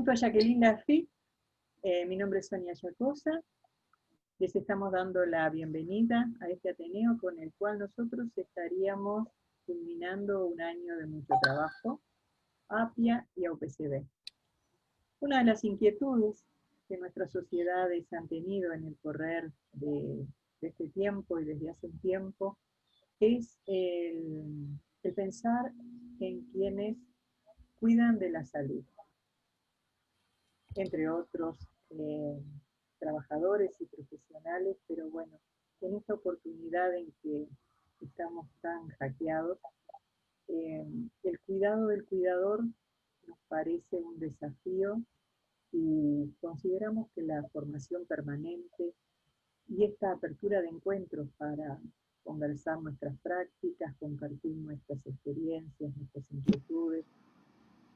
Junto a Jacqueline Lafitte, mi nombre es Sonia Yacosa, les estamos dando la bienvenida a este Ateneo con el cual nosotros estaríamos culminando un año de mucho trabajo, APIA y AUPCB. Una de las inquietudes que nuestras sociedades han tenido en el correr de este tiempo y desde hace un tiempo es el pensar en quienes cuidan de la salud, entre otros trabajadores y profesionales, pero bueno, en esta oportunidad en que estamos tan hackeados, el cuidado del cuidador nos parece un desafío y consideramos que la formación permanente y esta apertura de encuentros para conversar nuestras prácticas, compartir nuestras experiencias, nuestras inquietudes,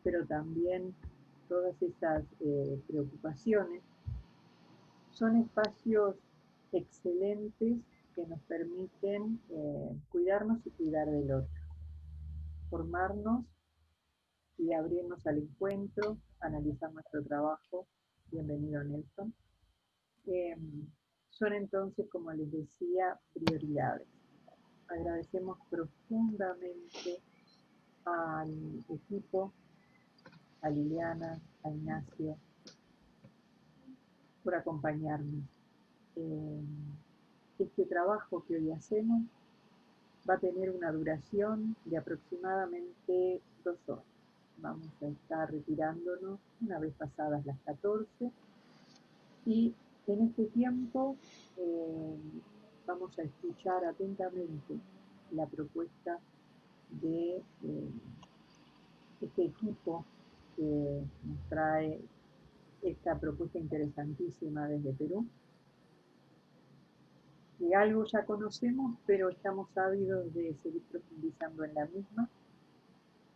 pero también todas esas preocupaciones, son espacios excelentes que nos permiten cuidarnos y cuidar del otro, formarnos y abrirnos al encuentro, analizar nuestro trabajo. Bienvenido, Nelson. Son entonces, como les decía, prioridades. Agradecemos profundamente al equipo, a Liliana, a Ignacio, por acompañarnos. Este trabajo que hoy hacemos va a tener una duración de aproximadamente 2 horas. Vamos a estar retirándonos una vez pasadas las 14 y en este tiempo vamos a escuchar atentamente la propuesta de este equipo que nos trae esta propuesta interesantísima desde Perú, que algo ya conocemos, pero estamos ávidos de seguir profundizando en la misma.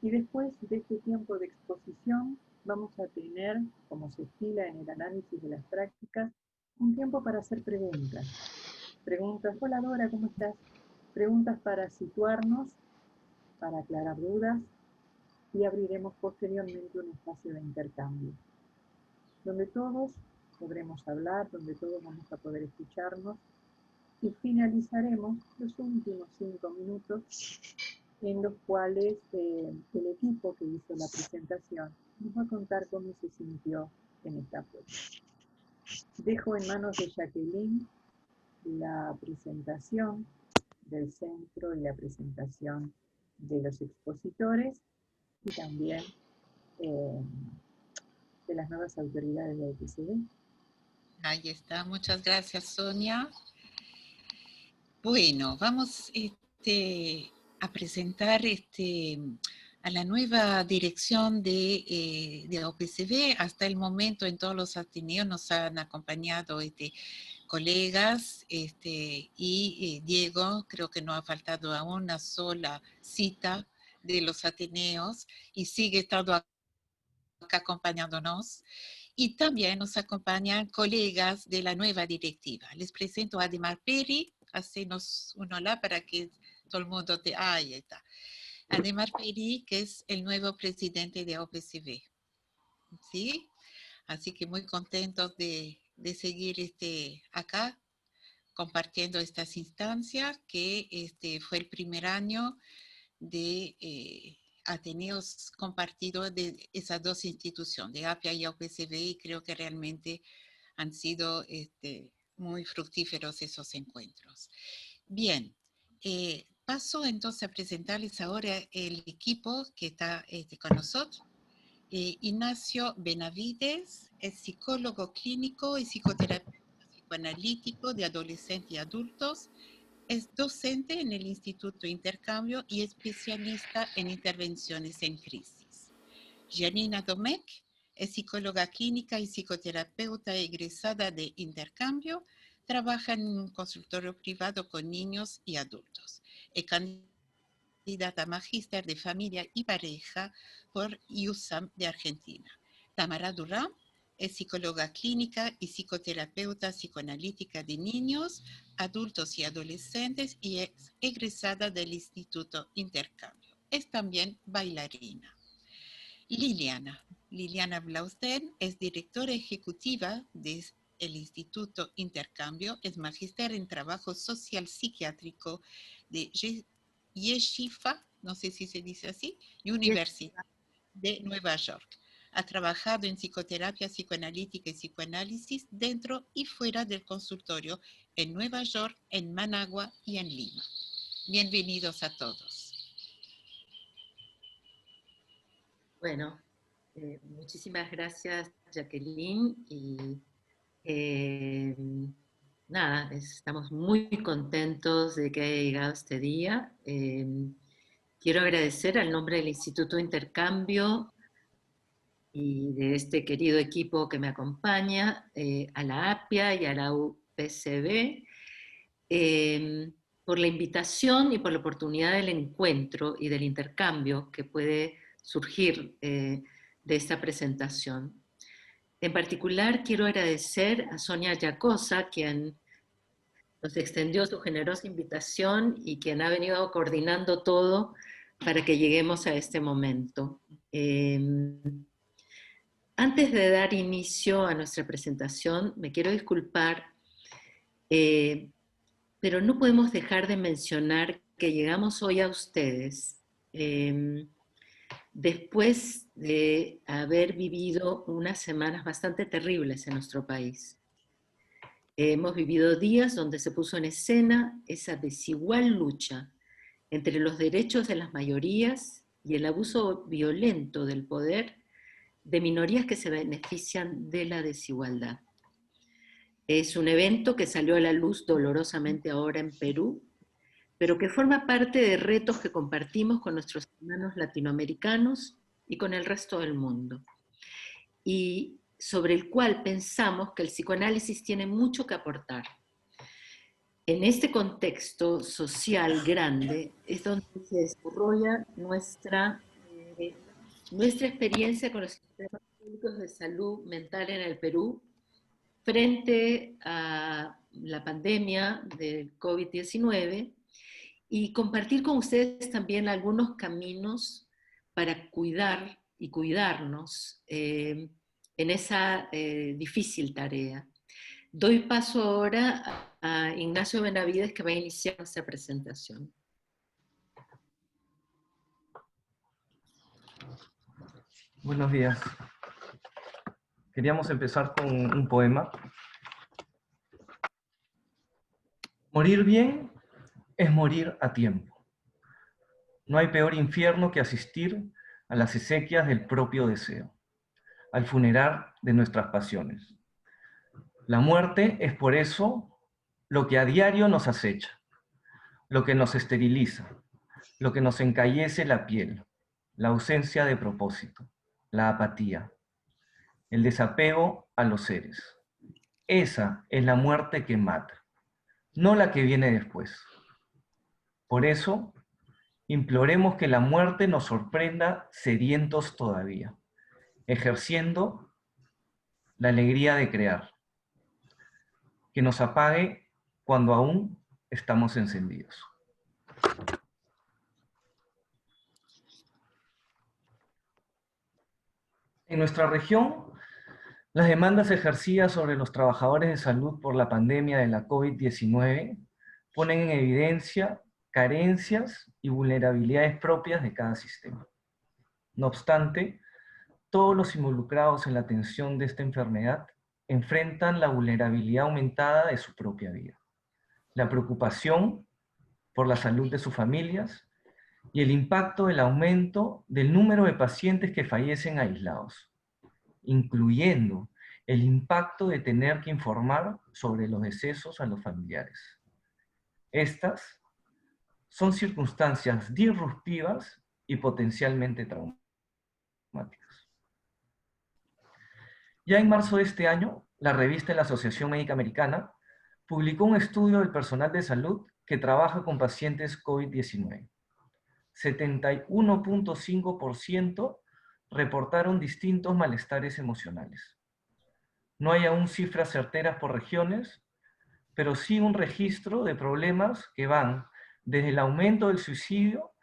Y después de este tiempo de exposición, vamos a tener, como se estila en el análisis de las prácticas, un tiempo para hacer preguntas. Preguntas, hola Dora, ¿cómo estás? Preguntas para situarnos, para aclarar dudas, y abriremos posteriormente un espacio de intercambio, donde todos podremos hablar, donde todos vamos a poder escucharnos, y finalizaremos los últimos 5 minutos en los cuales el equipo que hizo la presentación nos va a contar cómo se sintió en esta prueba. Dejo en manos de Jacqueline la presentación del centro y la presentación de los expositores y también de las nuevas autoridades de AUPCB. Ahí está, muchas gracias, Sonia. Bueno, vamos a presentar a la nueva dirección de AUPCB. Hasta el momento en todos los Ateneos nos han acompañado colegas y Diego, creo que no ha faltado a una sola cita de los Ateneos y sigue estando acá acompañándonos. Y también nos acompañan colegas de la nueva directiva. Les presento a Ademar Peri. Hacenos un hola para que todo el mundo te... Ah, ahí está. Ademar Peri, que es el nuevo presidente de AUPCB. ¿Sí? Así que muy contentos de seguir acá compartiendo estas instancias, que fue el primer año de Ateneos compartidos de esas dos instituciones, de APIA y AUPCB, y creo que realmente han sido muy fructíferos esos encuentros. Bien, paso entonces a presentarles ahora el equipo que está con nosotros. Ignacio Benavides es psicólogo clínico y psicoterapeuta psicoanalítico de adolescentes y adultos. Es docente en el Instituto Intercambio y especialista en intervenciones en crisis. Janina Domecq es psicóloga clínica y psicoterapeuta egresada de Intercambio. Trabaja en un consultorio privado con niños y adultos. Es candidata a magíster de familia y pareja por IUSAM de Argentina. Tamara Durán es psicóloga clínica y psicoterapeuta psicoanalítica de niños, adultos y adolescentes y es egresada del Instituto Intercambio. Es también bailarina. Liliana Liliana Blaustein es directora ejecutiva del Instituto Intercambio, es magíster en trabajo social psiquiátrico de Yeshiva, no sé si se dice así, Universidad de Nueva York. Ha trabajado en psicoterapia psicoanalítica y psicoanálisis dentro y fuera del consultorio en Nueva York, en Managua y en Lima. Bienvenidos a todos. Bueno, muchísimas gracias, Jacqueline. Y nada, estamos muy contentos de que haya llegado este día. Quiero agradecer al nombre del Instituto Intercambio y de este querido equipo que me acompaña, a la APIA y a la UPCB, por la invitación y por la oportunidad del encuentro y del intercambio que puede surgir de esta presentación. En particular, quiero agradecer a Sonia Yacosa, quien nos extendió su generosa invitación y quien ha venido coordinando todo para que lleguemos a este momento. Antes de dar inicio a nuestra presentación, me quiero disculpar, pero no podemos dejar de mencionar que llegamos hoy a ustedes después de haber vivido unas semanas bastante terribles en nuestro país. Hemos vivido días donde se puso en escena esa desigual lucha entre los derechos de las mayorías y el abuso violento del poder de minorías que se benefician de la desigualdad. Es un evento que salió a la luz dolorosamente ahora en Perú, pero que forma parte de retos que compartimos con nuestros hermanos latinoamericanos y con el resto del mundo, y sobre el cual pensamos que el psicoanálisis tiene mucho que aportar. En este contexto social grande es donde se desarrolla nuestra experiencia con los sistemas públicos de salud mental en el Perú frente a la pandemia del COVID-19, y compartir con ustedes también algunos caminos para cuidar y cuidarnos en esa difícil tarea. Doy paso ahora a Ignacio Benavides, que va a iniciar esta presentación. Buenos días. Queríamos empezar con un poema. Morir bien es morir a tiempo. No hay peor infierno que asistir a las exequias del propio deseo, al funeral de nuestras pasiones. La muerte es por eso lo que a diario nos acecha, lo que nos esteriliza, lo que nos encallece la piel, la ausencia de propósito, la apatía, el desapego a los seres. Esa es la muerte que mata, no la que viene después. Por eso, imploremos que la muerte nos sorprenda sedientos todavía, ejerciendo la alegría de crear, que nos apague cuando aún estamos encendidos. En nuestra región, las demandas ejercidas sobre los trabajadores de salud por la pandemia de la COVID-19 ponen en evidencia carencias y vulnerabilidades propias de cada sistema. No obstante, todos los involucrados en la atención de esta enfermedad enfrentan la vulnerabilidad aumentada de su propia vida, la preocupación por la salud de sus familias y el impacto del aumento del número de pacientes que fallecen aislados, incluyendo el impacto de tener que informar sobre los decesos a los familiares. Estas son circunstancias disruptivas y potencialmente traumáticas. Ya en marzo de este año, la revista de la Asociación Médica Americana publicó un estudio del personal de salud que trabaja con pacientes COVID-19. 71.5% reportaron distintos malestares emocionales. No hay aún cifras certeras por regiones, pero sí un registro de problemas que van desde el aumento del suicidio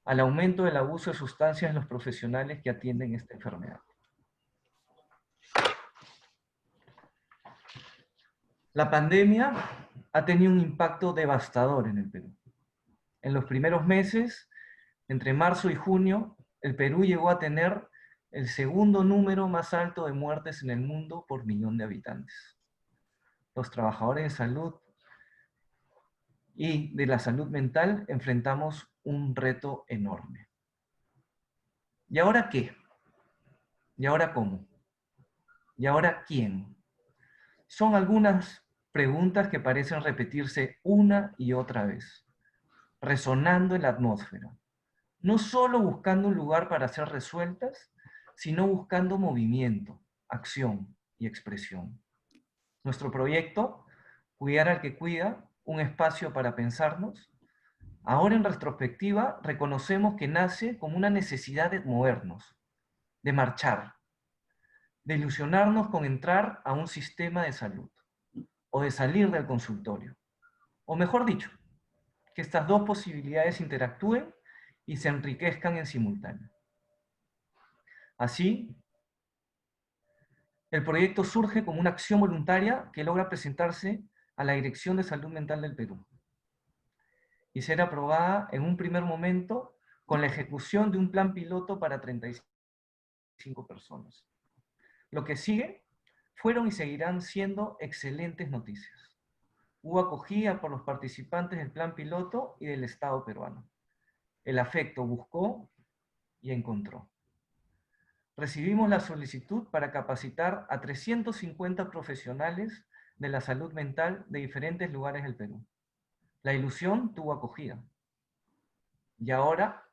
al aumento del abuso de sustancias en los profesionales que atienden esta enfermedad. La pandemia ha tenido un impacto devastador en el Perú. En los primeros meses, entre marzo y junio, el Perú llegó a tener el segundo número más alto de muertes en el mundo por millón de habitantes. Los trabajadores de salud y de la salud mental enfrentamos un reto enorme. ¿Y ahora qué? ¿Y ahora cómo? ¿Y ahora quién? Son algunas preguntas que parecen repetirse una y otra vez, resonando en la atmósfera, no solo buscando un lugar para ser resueltas, sino buscando movimiento, acción y expresión. Nuestro proyecto, Cuidar al que cuida, un espacio para pensarnos, ahora en retrospectiva reconocemos que nace como una necesidad de movernos, de marchar, de ilusionarnos con entrar a un sistema de salud o de salir del consultorio. O mejor dicho, que estas dos posibilidades interactúen y se enriquezcan en simultáneo. Así, el proyecto surge como una acción voluntaria que logra presentarse a la Dirección de Salud Mental del Perú y ser aprobada en un primer momento con la ejecución de un plan piloto para 35 personas. Lo que sigue fueron y seguirán siendo excelentes noticias. Hubo acogida por los participantes del plan piloto y del Estado peruano. El afecto buscó y encontró. Recibimos la solicitud para capacitar a 350 profesionales de la salud mental de diferentes lugares del Perú. La ilusión tuvo acogida. Y ahora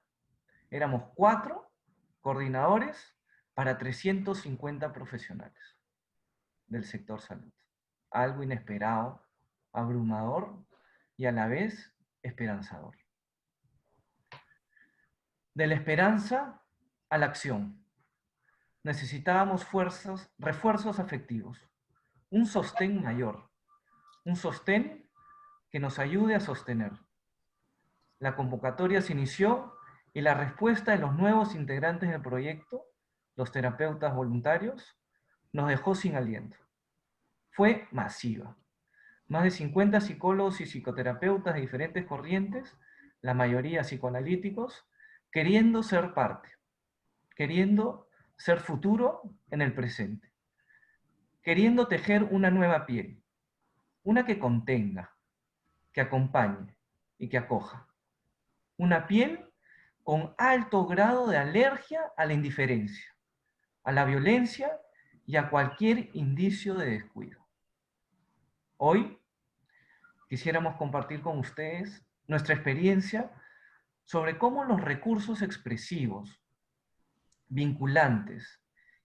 éramos 4 coordinadores para 350 profesionales del sector salud. Algo inesperado, abrumador y a la vez esperanzador. De la esperanza a la acción. Necesitábamos refuerzos afectivos, un sostén mayor, un sostén que nos ayude a sostener. La convocatoria se inició y la respuesta de los nuevos integrantes del proyecto, los terapeutas voluntarios, nos dejó sin aliento. Fue masiva. Más de 50 psicólogos y psicoterapeutas de diferentes corrientes, la mayoría psicoanalíticos, queriendo ser parte, queriendo ser futuro en el presente, queriendo tejer una nueva piel, una que contenga, que acompañe y que acoja. Una piel con alto grado de alergia a la indiferencia, a la violencia y a cualquier indicio de descuido. Hoy quisiéramos compartir con ustedes nuestra experiencia sobre cómo los recursos expresivos, vinculantes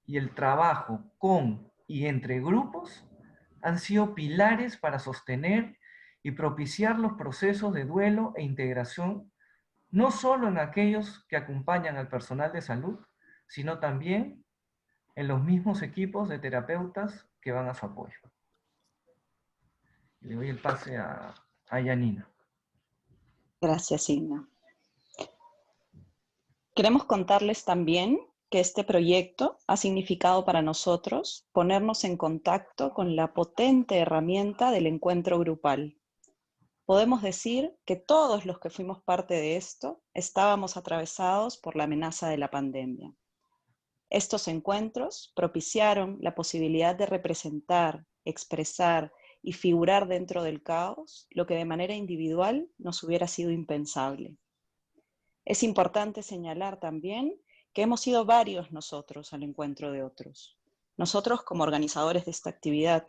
y el trabajo con y entre grupos han sido pilares para sostener y propiciar los procesos de duelo e integración, no solo en aquellos que acompañan al personal de salud, sino también en los mismos equipos de terapeutas que van a su apoyo. Le doy el pase a Yanina. Gracias, Igna. Queremos contarles también que este proyecto ha significado para nosotros ponernos en contacto con la potente herramienta del encuentro grupal. Podemos decir que todos los que fuimos parte de esto estábamos atravesados por la amenaza de la pandemia. Estos encuentros propiciaron la posibilidad de representar, expresar y figurar dentro del caos lo que de manera individual nos hubiera sido impensable. Es importante señalar también que hemos ido varios nosotros al encuentro de otros. Nosotros como organizadores de esta actividad,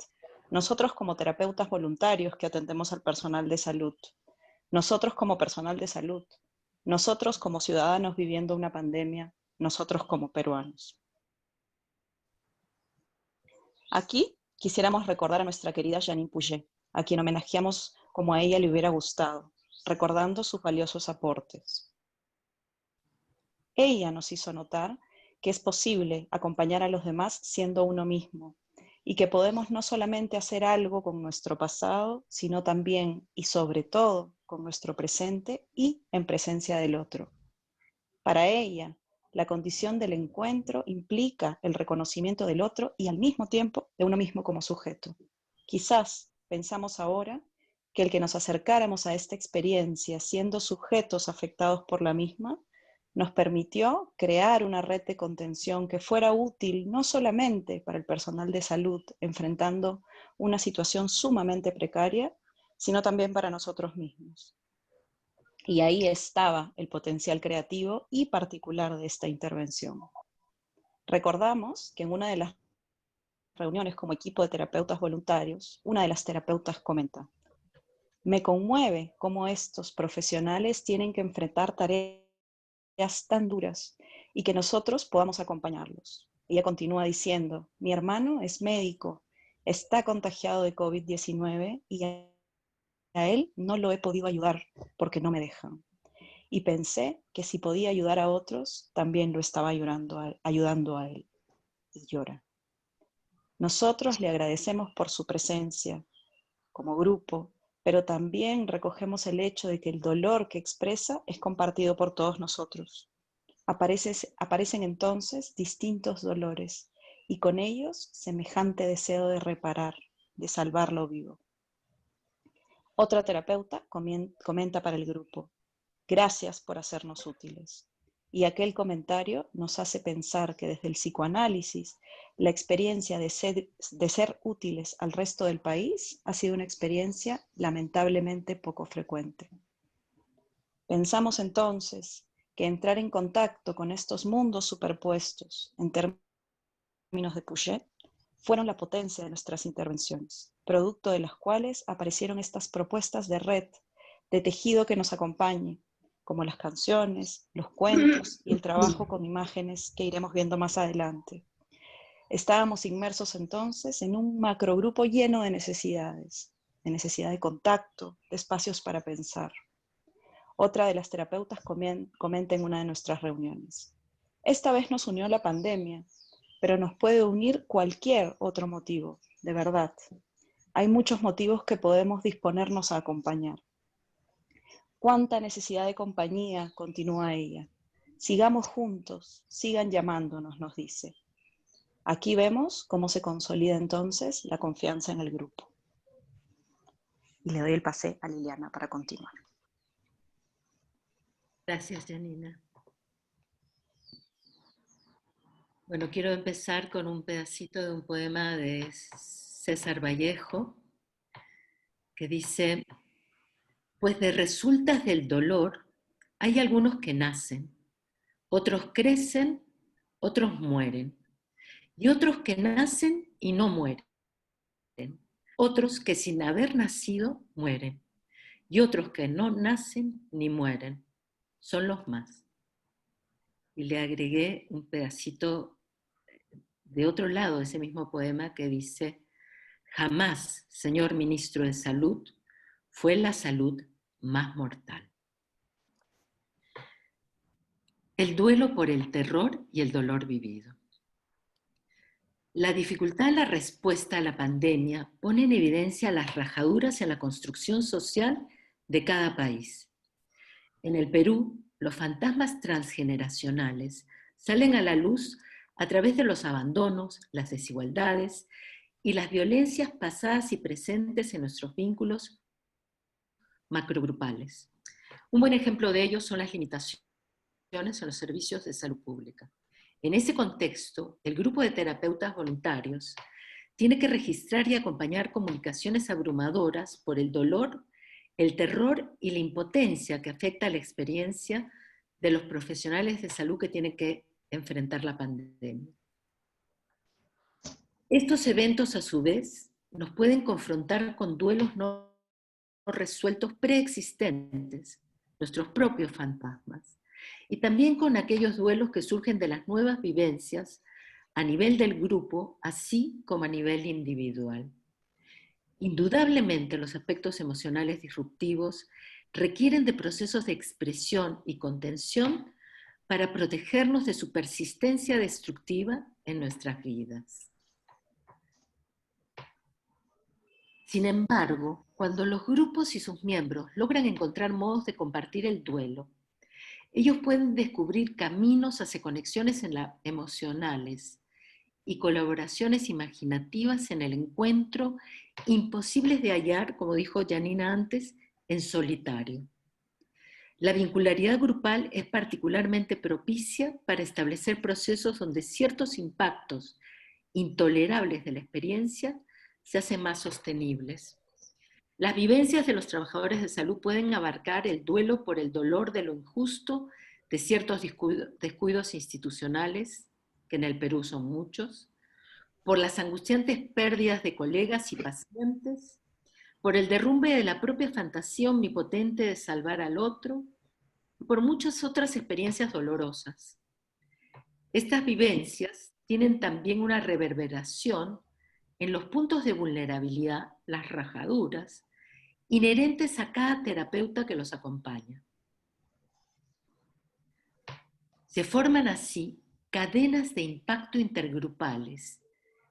nosotros como terapeutas voluntarios que atendemos al personal de salud, nosotros como personal de salud, nosotros como ciudadanos viviendo una pandemia, nosotros como peruanos. Aquí quisiéramos recordar a nuestra querida Janine Pouget, a quien homenajeamos como a ella le hubiera gustado, recordando sus valiosos aportes. Ella nos hizo notar que es posible acompañar a los demás siendo uno mismo y que podemos no solamente hacer algo con nuestro pasado, sino también y sobre todo con nuestro presente y en presencia del otro. Para ella, la condición del encuentro implica el reconocimiento del otro y al mismo tiempo de uno mismo como sujeto. Quizás pensamos ahora que el que nos acercáramos a esta experiencia siendo sujetos afectados por la misma, nos permitió crear una red de contención que fuera útil no solamente para el personal de salud enfrentando una situación sumamente precaria, sino también para nosotros mismos. Y ahí estaba el potencial creativo y particular de esta intervención. Recordamos que en una de las reuniones como equipo de terapeutas voluntarios, una de las terapeutas comenta: me conmueve cómo estos profesionales tienen que enfrentar tareas tan duras y que nosotros podamos acompañarlos. Ella continúa diciendo: mi hermano es médico, está contagiado de COVID-19 y a él no lo he podido ayudar porque no me dejan. Y pensé que si podía ayudar a otros, también lo estaba ayudando a él. Y llora. Nosotros le agradecemos por su presencia como grupo, pero también recogemos el hecho de que el dolor que expresa es compartido por todos nosotros. Aparecen entonces distintos dolores y con ellos semejante deseo de reparar, de salvarlo vivo. Otra terapeuta comenta para el grupo: gracias por hacernos útiles. Y aquel comentario nos hace pensar que desde el psicoanálisis la experiencia de ser útiles al resto del país ha sido una experiencia lamentablemente poco frecuente. Pensamos entonces que entrar en contacto con estos mundos superpuestos, en términos de Puget, fueron la potencia de nuestras intervenciones, producto de las cuales aparecieron estas propuestas de red, de tejido que nos acompañe, como las canciones, los cuentos y el trabajo con imágenes que iremos viendo más adelante. Estábamos inmersos entonces en un macrogrupo lleno de necesidad de contacto, de espacios para pensar. Otra de las terapeutas comenta en una de nuestras reuniones: esta vez nos unió la pandemia, pero nos puede unir cualquier otro motivo, de verdad. Hay muchos motivos que podemos disponernos a acompañar. ¿Cuánta necesidad de compañía?, continúa ella. Sigamos juntos, sigan llamándonos, nos dice. Aquí vemos cómo se consolida entonces la confianza en el grupo. Y le doy el pase a Liliana para continuar. Gracias, Janina. Bueno, quiero empezar con un pedacito de un poema de César Vallejo, que dice: pues de resultas del dolor hay algunos que nacen, otros crecen, otros mueren, y otros que nacen y no mueren, otros que sin haber nacido mueren, y otros que no nacen ni mueren, son los más. Y le agregué un pedacito de otro lado de ese mismo poema que dice: jamás, señor ministro de Salud, fue la salud más mortal. El duelo por el terror y el dolor vivido. La dificultad en la respuesta a la pandemia pone en evidencia las rajaduras en la construcción social de cada país. En el Perú, los fantasmas transgeneracionales salen a la luz a través de los abandonos, las desigualdades y las violencias pasadas y presentes en nuestros vínculos macrogrupales. Un buen ejemplo de ello son las limitaciones en los servicios de salud pública. En ese contexto, el grupo de terapeutas voluntarios tiene que registrar y acompañar comunicaciones abrumadoras por el dolor, el terror y la impotencia que afecta la experiencia de los profesionales de salud que tienen que enfrentar la pandemia. Estos eventos, a su vez, nos pueden confrontar con duelos no resueltos preexistentes, nuestros propios fantasmas, y también con aquellos duelos que surgen de las nuevas vivencias a nivel del grupo, así como a nivel individual. Indudablemente, los aspectos emocionales disruptivos requieren de procesos de expresión y contención para protegernos de su persistencia destructiva en nuestras vidas. Sin embargo, cuando los grupos y sus miembros logran encontrar modos de compartir el duelo, ellos pueden descubrir caminos hacia conexiones emocionales y colaboraciones imaginativas en el encuentro, imposibles de hallar, como dijo Janina antes, en solitario. La vincularidad grupal es particularmente propicia para establecer procesos donde ciertos impactos intolerables de la experiencia se hacen más sostenibles. Las vivencias de los trabajadores de salud pueden abarcar el duelo por el dolor de lo injusto, de ciertos descuidos institucionales, que en el Perú son muchos, por las angustiantes pérdidas de colegas y pacientes, por el derrumbe de la propia fantasía omnipotente de salvar al otro, y por muchas otras experiencias dolorosas. Estas vivencias tienen también una reverberación en los puntos de vulnerabilidad, las rajaduras, inherentes a cada terapeuta que los acompaña. Se forman así cadenas de impacto intergrupales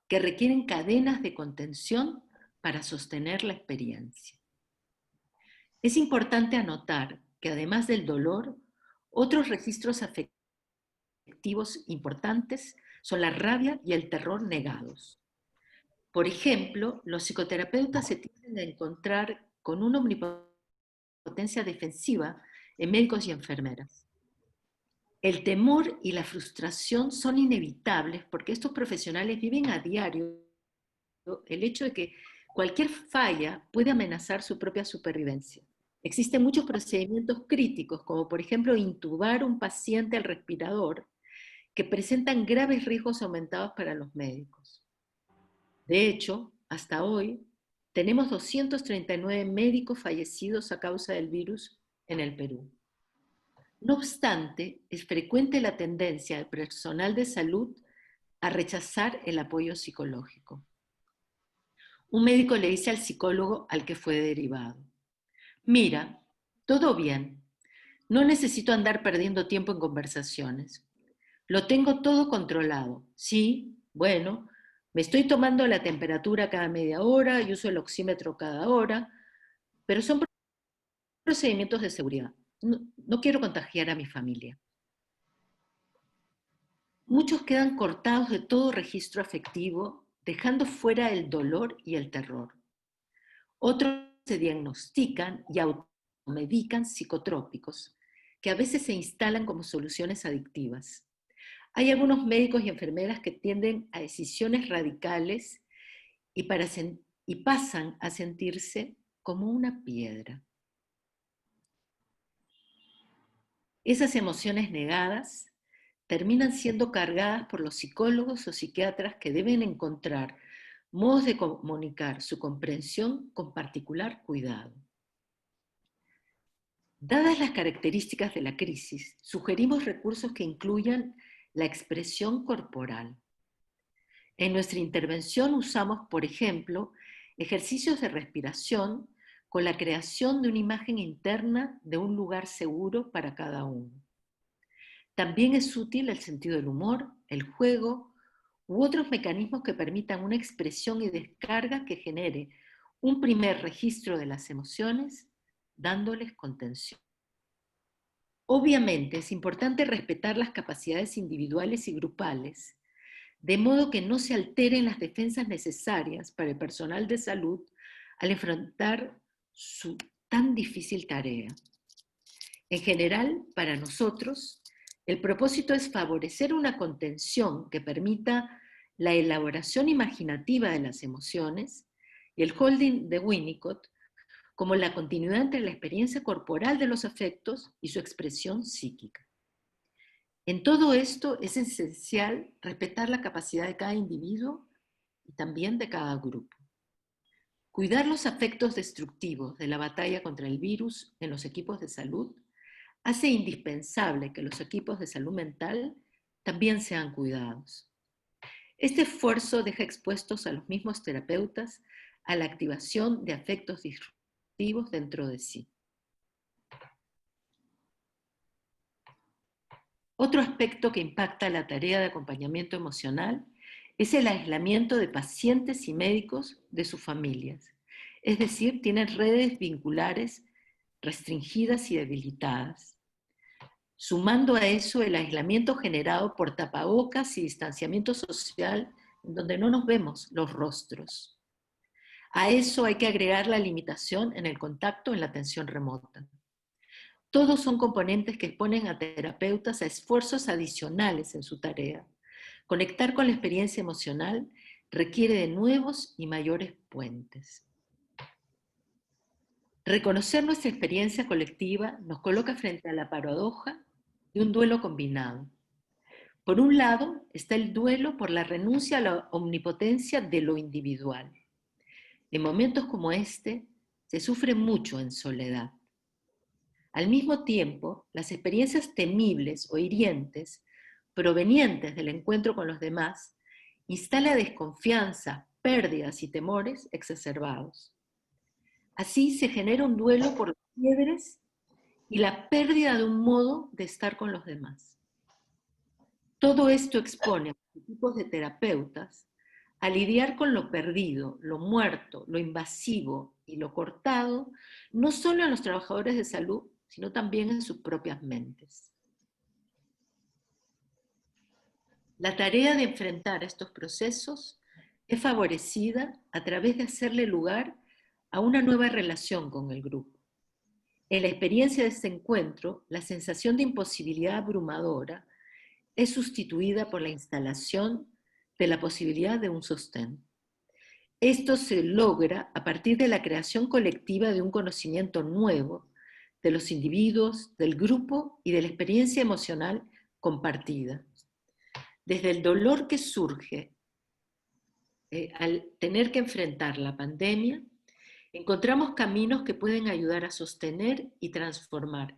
que requieren cadenas de contención para sostener la experiencia. Es importante anotar que además del dolor, otros registros afectivos importantes son la rabia y el terror negados. Por ejemplo, los psicoterapeutas se tienden a encontrar con una omnipotencia defensiva en médicos y enfermeras. El temor y la frustración son inevitables porque estos profesionales viven a diario el hecho de que cualquier falla puede amenazar su propia supervivencia. Existen muchos procedimientos críticos, como por ejemplo intubar un paciente al respirador, que presentan graves riesgos aumentados para los médicos. De hecho, hasta hoy, tenemos 239 médicos fallecidos a causa del virus en el Perú. No obstante, es frecuente la tendencia del personal de salud a rechazar el apoyo psicológico. Un médico le dice al psicólogo al que fue derivado: mira, todo bien, no necesito andar perdiendo tiempo en conversaciones. Lo tengo todo controlado. Sí, bueno, me estoy tomando la temperatura cada media hora y uso el oxímetro cada hora, pero son procedimientos de seguridad. No quiero contagiar a mi familia. Muchos quedan cortados de todo registro afectivo, dejando fuera el dolor y el terror. Otros se diagnostican y automedican psicotrópicos, que a veces se instalan como soluciones adictivas. Hay algunos médicos y enfermeras que tienden a decisiones radicales y pasan a sentirse como una piedra. Esas emociones negadas terminan siendo cargadas por los psicólogos o psiquiatras que deben encontrar modos de comunicar su comprensión con particular cuidado. Dadas las características de la crisis, sugerimos recursos que incluyan la expresión corporal. En nuestra intervención usamos, por ejemplo, ejercicios de respiración con la creación de una imagen interna de un lugar seguro para cada uno. También es útil el sentido del humor, el juego u otros mecanismos que permitan una expresión y descarga que genere un primer registro de las emociones, dándoles contención. Obviamente es importante respetar las capacidades individuales y grupales, de modo que no se alteren las defensas necesarias para el personal de salud al enfrentar su tan difícil tarea. En general, para nosotros, el propósito es favorecer una contención que permita la elaboración imaginativa de las emociones y el holding de Winnicott como la continuidad entre la experiencia corporal de los afectos y su expresión psíquica. En todo esto es esencial respetar la capacidad de cada individuo y también de cada grupo. Cuidar los afectos destructivos de la batalla contra el virus en los equipos de salud hace indispensable que los equipos de salud mental también sean cuidados. Este esfuerzo deja expuestos a los mismos terapeutas a la activación de afectos disruptivos dentro de sí. Otro aspecto que impacta la tarea de acompañamiento emocional es el aislamiento de pacientes y médicos de sus familias. Es decir, tienen redes vinculares restringidas y debilitadas. Sumando a eso el aislamiento generado por tapabocas y distanciamiento social en donde no nos vemos los rostros. A eso hay que agregar la limitación en el contacto en la atención remota. Todos son componentes que exponen a terapeutas a esfuerzos adicionales en su tarea. Conectar con la experiencia emocional requiere de nuevos y mayores puentes. Reconocer nuestra experiencia colectiva nos coloca frente a la paradoja de un duelo combinado. Por un lado está el duelo por la renuncia a la omnipotencia de lo individual. En momentos como este, se sufre mucho en soledad. Al mismo tiempo, las experiencias temibles o hirientes, provenientes del encuentro con los demás, instalan desconfianza, pérdidas y temores exacerbados. Así se genera un duelo por los quiebres y la pérdida de un modo de estar con los demás. Todo esto expone a los equipos de terapeutas a lidiar con lo perdido, lo muerto, lo invasivo y lo cortado, no solo en los trabajadores de salud, sino también en sus propias mentes. La tarea de enfrentar estos procesos es favorecida a través de hacerle lugar a una nueva relación con el grupo. En la experiencia de este encuentro, la sensación de imposibilidad abrumadora es sustituida por la instalación de la posibilidad de un sostén. Esto se logra a partir de la creación colectiva de un conocimiento nuevo de los individuos, del grupo y de la experiencia emocional compartida. Desde el dolor que surge al tener que enfrentar la pandemia, encontramos caminos que pueden ayudar a sostener y transformar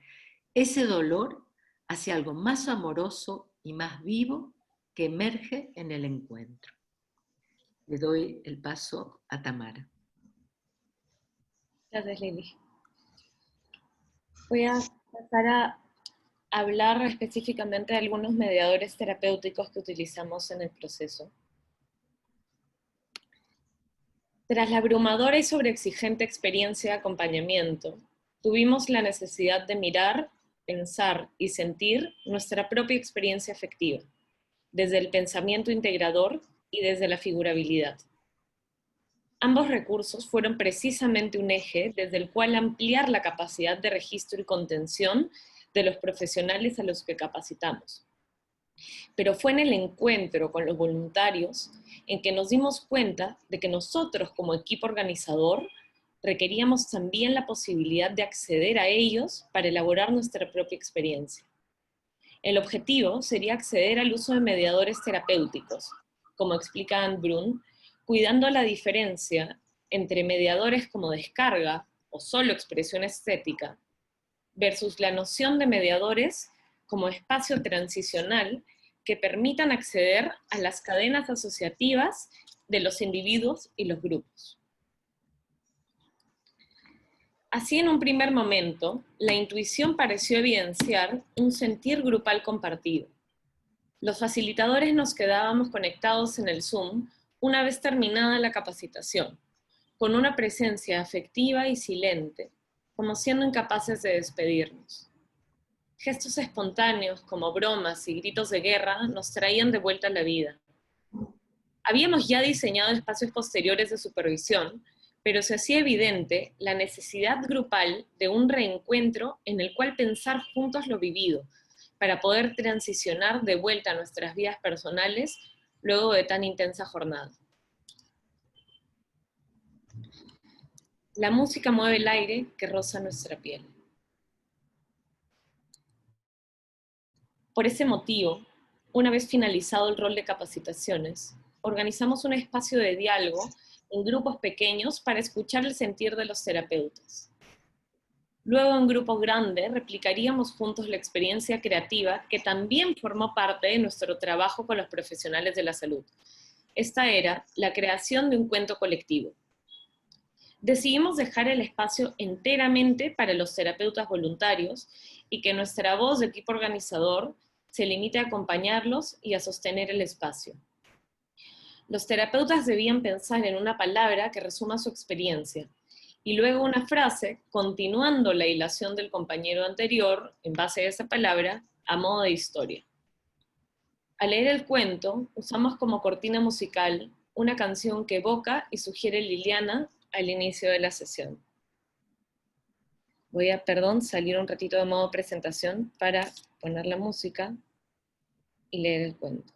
ese dolor hacia algo más amoroso y más vivo que emerge en el encuentro. Le doy el paso a Tamara. Gracias, Lili. Voy a pasar a hablar específicamente de algunos mediadores terapéuticos que utilizamos en el proceso. Tras la abrumadora y sobreexigente experiencia de acompañamiento, tuvimos la necesidad de mirar, pensar y sentir nuestra propia experiencia afectiva, desde el pensamiento integrador y desde la figurabilidad. Ambos recursos fueron precisamente un eje desde el cual ampliar la capacidad de registro y contención de los profesionales a los que capacitamos. Pero fue en el encuentro con los voluntarios en que nos dimos cuenta de que nosotros como equipo organizador requeríamos también la posibilidad de acceder a ellos para elaborar nuestra propia experiencia. El objetivo sería acceder al uso de mediadores terapéuticos, como explica Anne Brun, cuidando la diferencia entre mediadores como descarga o solo expresión estética, versus la noción de mediadores como espacio transicional que permitan acceder a las cadenas asociativas de los individuos y los grupos. Así, en un primer momento, la intuición pareció evidenciar un sentir grupal compartido. Los facilitadores nos quedábamos conectados en el Zoom una vez terminada la capacitación, con una presencia afectiva y silente, como siendo incapaces de despedirnos. Gestos espontáneos como bromas y gritos de guerra nos traían de vuelta a la vida. Habíamos ya diseñado espacios posteriores de supervisión, pero se hacía evidente la necesidad grupal de un reencuentro en el cual pensar juntos lo vivido, para poder transicionar de vuelta a nuestras vidas personales luego de tan intensa jornada. La música mueve el aire que roza nuestra piel. Por ese motivo, una vez finalizado el rol de capacitaciones, organizamos un espacio de diálogo en grupos pequeños para escuchar el sentir de los terapeutas. Luego, en grupo grande, replicaríamos juntos la experiencia creativa que también formó parte de nuestro trabajo con los profesionales de la salud. Esta era la creación de un cuento colectivo. Decidimos dejar el espacio enteramente para los terapeutas voluntarios y que nuestra voz de equipo organizador se limite a acompañarlos y a sostener el espacio. Los terapeutas debían pensar en una palabra que resuma su experiencia, y luego una frase, continuando la hilación del compañero anterior, en base a esa palabra, a modo de historia. Al leer el cuento, usamos como cortina musical una canción que evoca y sugiere Liliana al inicio de la sesión. Voy a, salir un ratito de modo presentación para poner la música y leer el cuento.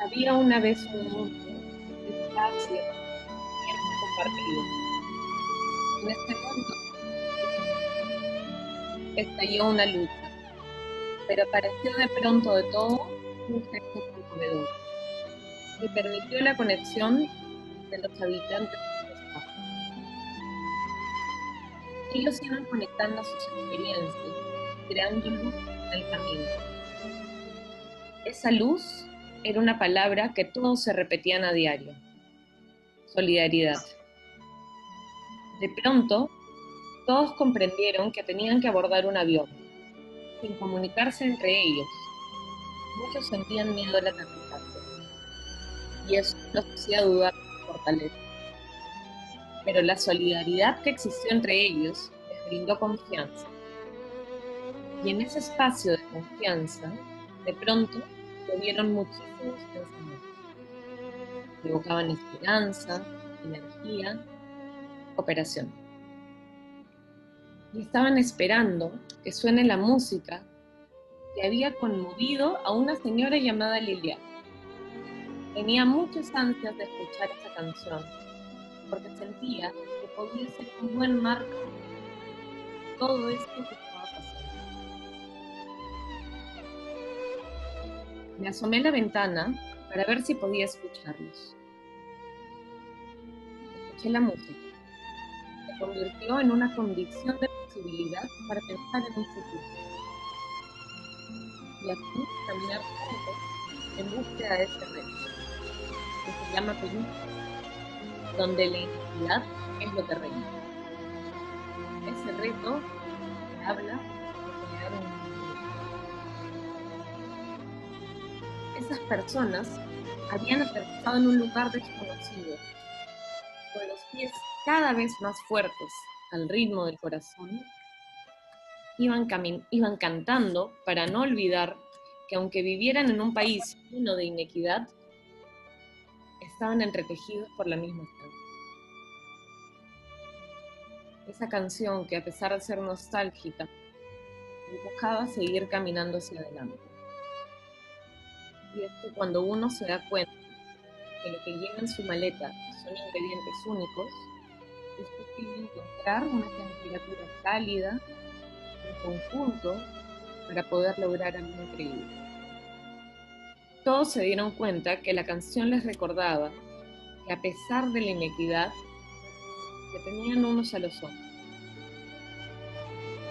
Había una vez un mundo, espacio, tiempo compartido. En este mundo estalló una lucha, pero apareció de pronto de todo un gesto conmovedor que permitió la conexión de los habitantes del espacio. Ellos iban conectando sus experiencias, creando luz en el camino. Esa luz era una palabra que todos se repetían a diario: solidaridad. De pronto, todos comprendieron que tenían que abordar un avión, sin comunicarse entre ellos. Muchos sentían miedo al aterrizaje, y eso los hacía dudar de su fortaleza. Pero la solidaridad que existió entre ellos les brindó confianza. Y en ese espacio de confianza, de pronto, tuvieron muchísimos pensamientos. Evocaban esperanza, energía, cooperación. Y estaban esperando que suene la música que había conmovido a una señora llamada Liliana. Tenía muchas ansias de escuchar esa canción, porque sentía que podía ser un buen marco de todo esto que estaba pasando. Me asomé a la ventana para ver si podía escucharlos. Escuché la música. Se convirtió en una condición de posibilidad para pensar en un futuro. Y así caminar juntos en búsqueda de ese reto, que se llama Perú, donde la identidad es lo que reina. Ese reto que habla de crear un mundo. Esas personas habían aterrizado en un lugar desconocido, con los pies cada vez más fuertes al ritmo del corazón. Iban cantando para no olvidar que aunque vivieran en un país lleno de inequidad, estaban entretejidos por la misma sangre. Esa canción que, a pesar de ser nostálgica, empujaba a seguir caminando hacia adelante. Y es que cuando uno se da cuenta que lo que lleva en su maleta son ingredientes únicos, es posible encontrar una temperatura cálida en conjunto para poder lograr algo increíble. Todos se dieron cuenta que la canción les recordaba que, a pesar de la inequidad, que tenían unos a los otros.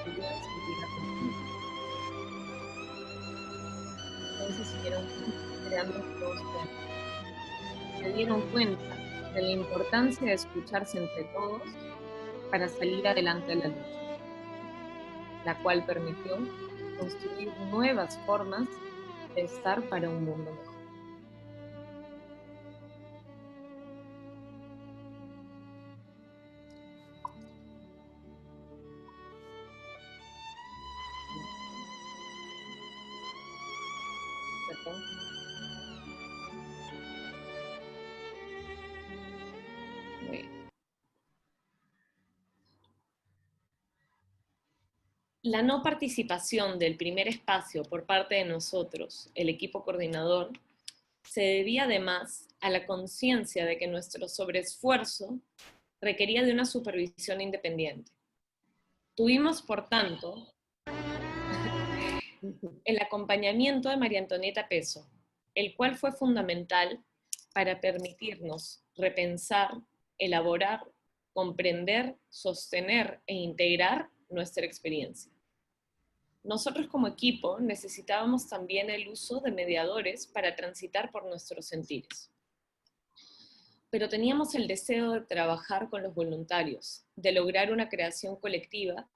Pudieron sentir la confianza. Entonces siguieron creando nuevos temas. Se dieron cuenta de la importancia de escucharse entre todos para salir adelante a la lucha, la cual permitió construir nuevas formas de estar para un mundo mejor. ¿Perdón? La no participación del primer espacio por parte de nosotros, el equipo coordinador, se debía además a la conciencia de que nuestro sobreesfuerzo requería de una supervisión independiente. Tuvimos, por tanto, el acompañamiento de María Antonieta Peso, el cual fue fundamental para permitirnos repensar, elaborar, comprender, sostener e integrar nuestra experiencia. Nosotros como equipo necesitábamos también el uso de mediadores para transitar por nuestros sentires. Pero teníamos el deseo de trabajar con los voluntarios, de lograr una creación colectiva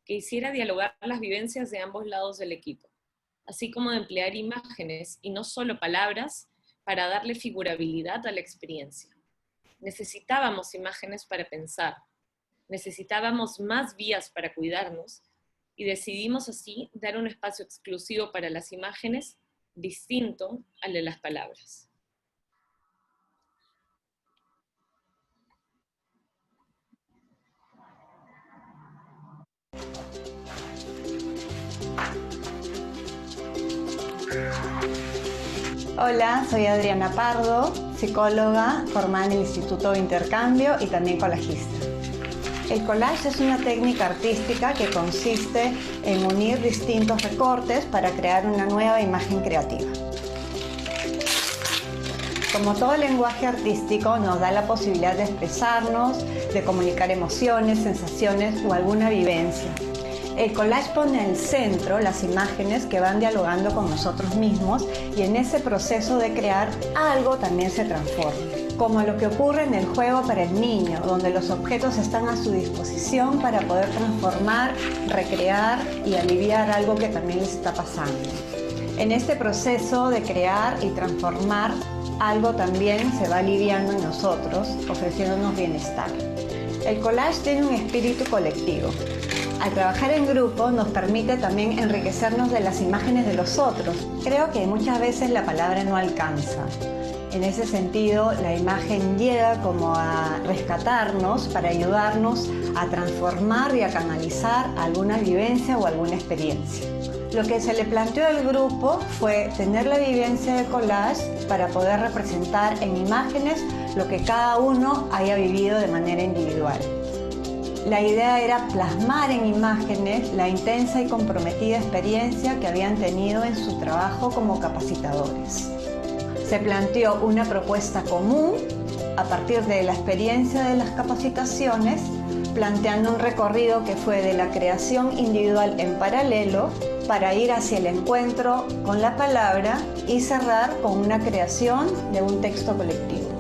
que hiciera dialogar las vivencias de ambos lados del equipo, así como de emplear imágenes y no solo palabras para darle figurabilidad a la experiencia. Necesitábamos imágenes para pensar, necesitábamos más vías para cuidarnos, y decidimos así dar un espacio exclusivo para las imágenes distinto al de las palabras. Hola, soy Adriana Pardo, psicóloga formada en el Instituto de Intercambio y también colajista. El collage es una técnica artística que consiste en unir distintos recortes para crear una nueva imagen creativa. Como todo lenguaje artístico, nos da la posibilidad de expresarnos, de comunicar emociones, sensaciones o alguna vivencia. El collage pone en el centro las imágenes que van dialogando con nosotros mismos y en ese proceso de crear algo también se transforma. Como lo que ocurre en el juego para el niño, donde los objetos están a su disposición para poder transformar, recrear y aliviar algo que también les está pasando. En este proceso de crear y transformar, algo también se va aliviando en nosotros, ofreciéndonos bienestar. El collage tiene un espíritu colectivo. Al trabajar en grupo nos permite también enriquecernos de las imágenes de los otros. Creo que muchas veces la palabra no alcanza. En ese sentido, la imagen llega como a rescatarnos para ayudarnos a transformar y a canalizar alguna vivencia o alguna experiencia. Lo que se le planteó al grupo fue tener la vivencia de collage para poder representar en imágenes lo que cada uno haya vivido de manera individual. La idea era plasmar en imágenes la intensa y comprometida experiencia que habían tenido en su trabajo como capacitadores. Se planteó una propuesta común a partir de la experiencia de las capacitaciones, planteando un recorrido que fue de la creación individual en paralelo para ir hacia el encuentro con la palabra y cerrar con una creación de un texto colectivo.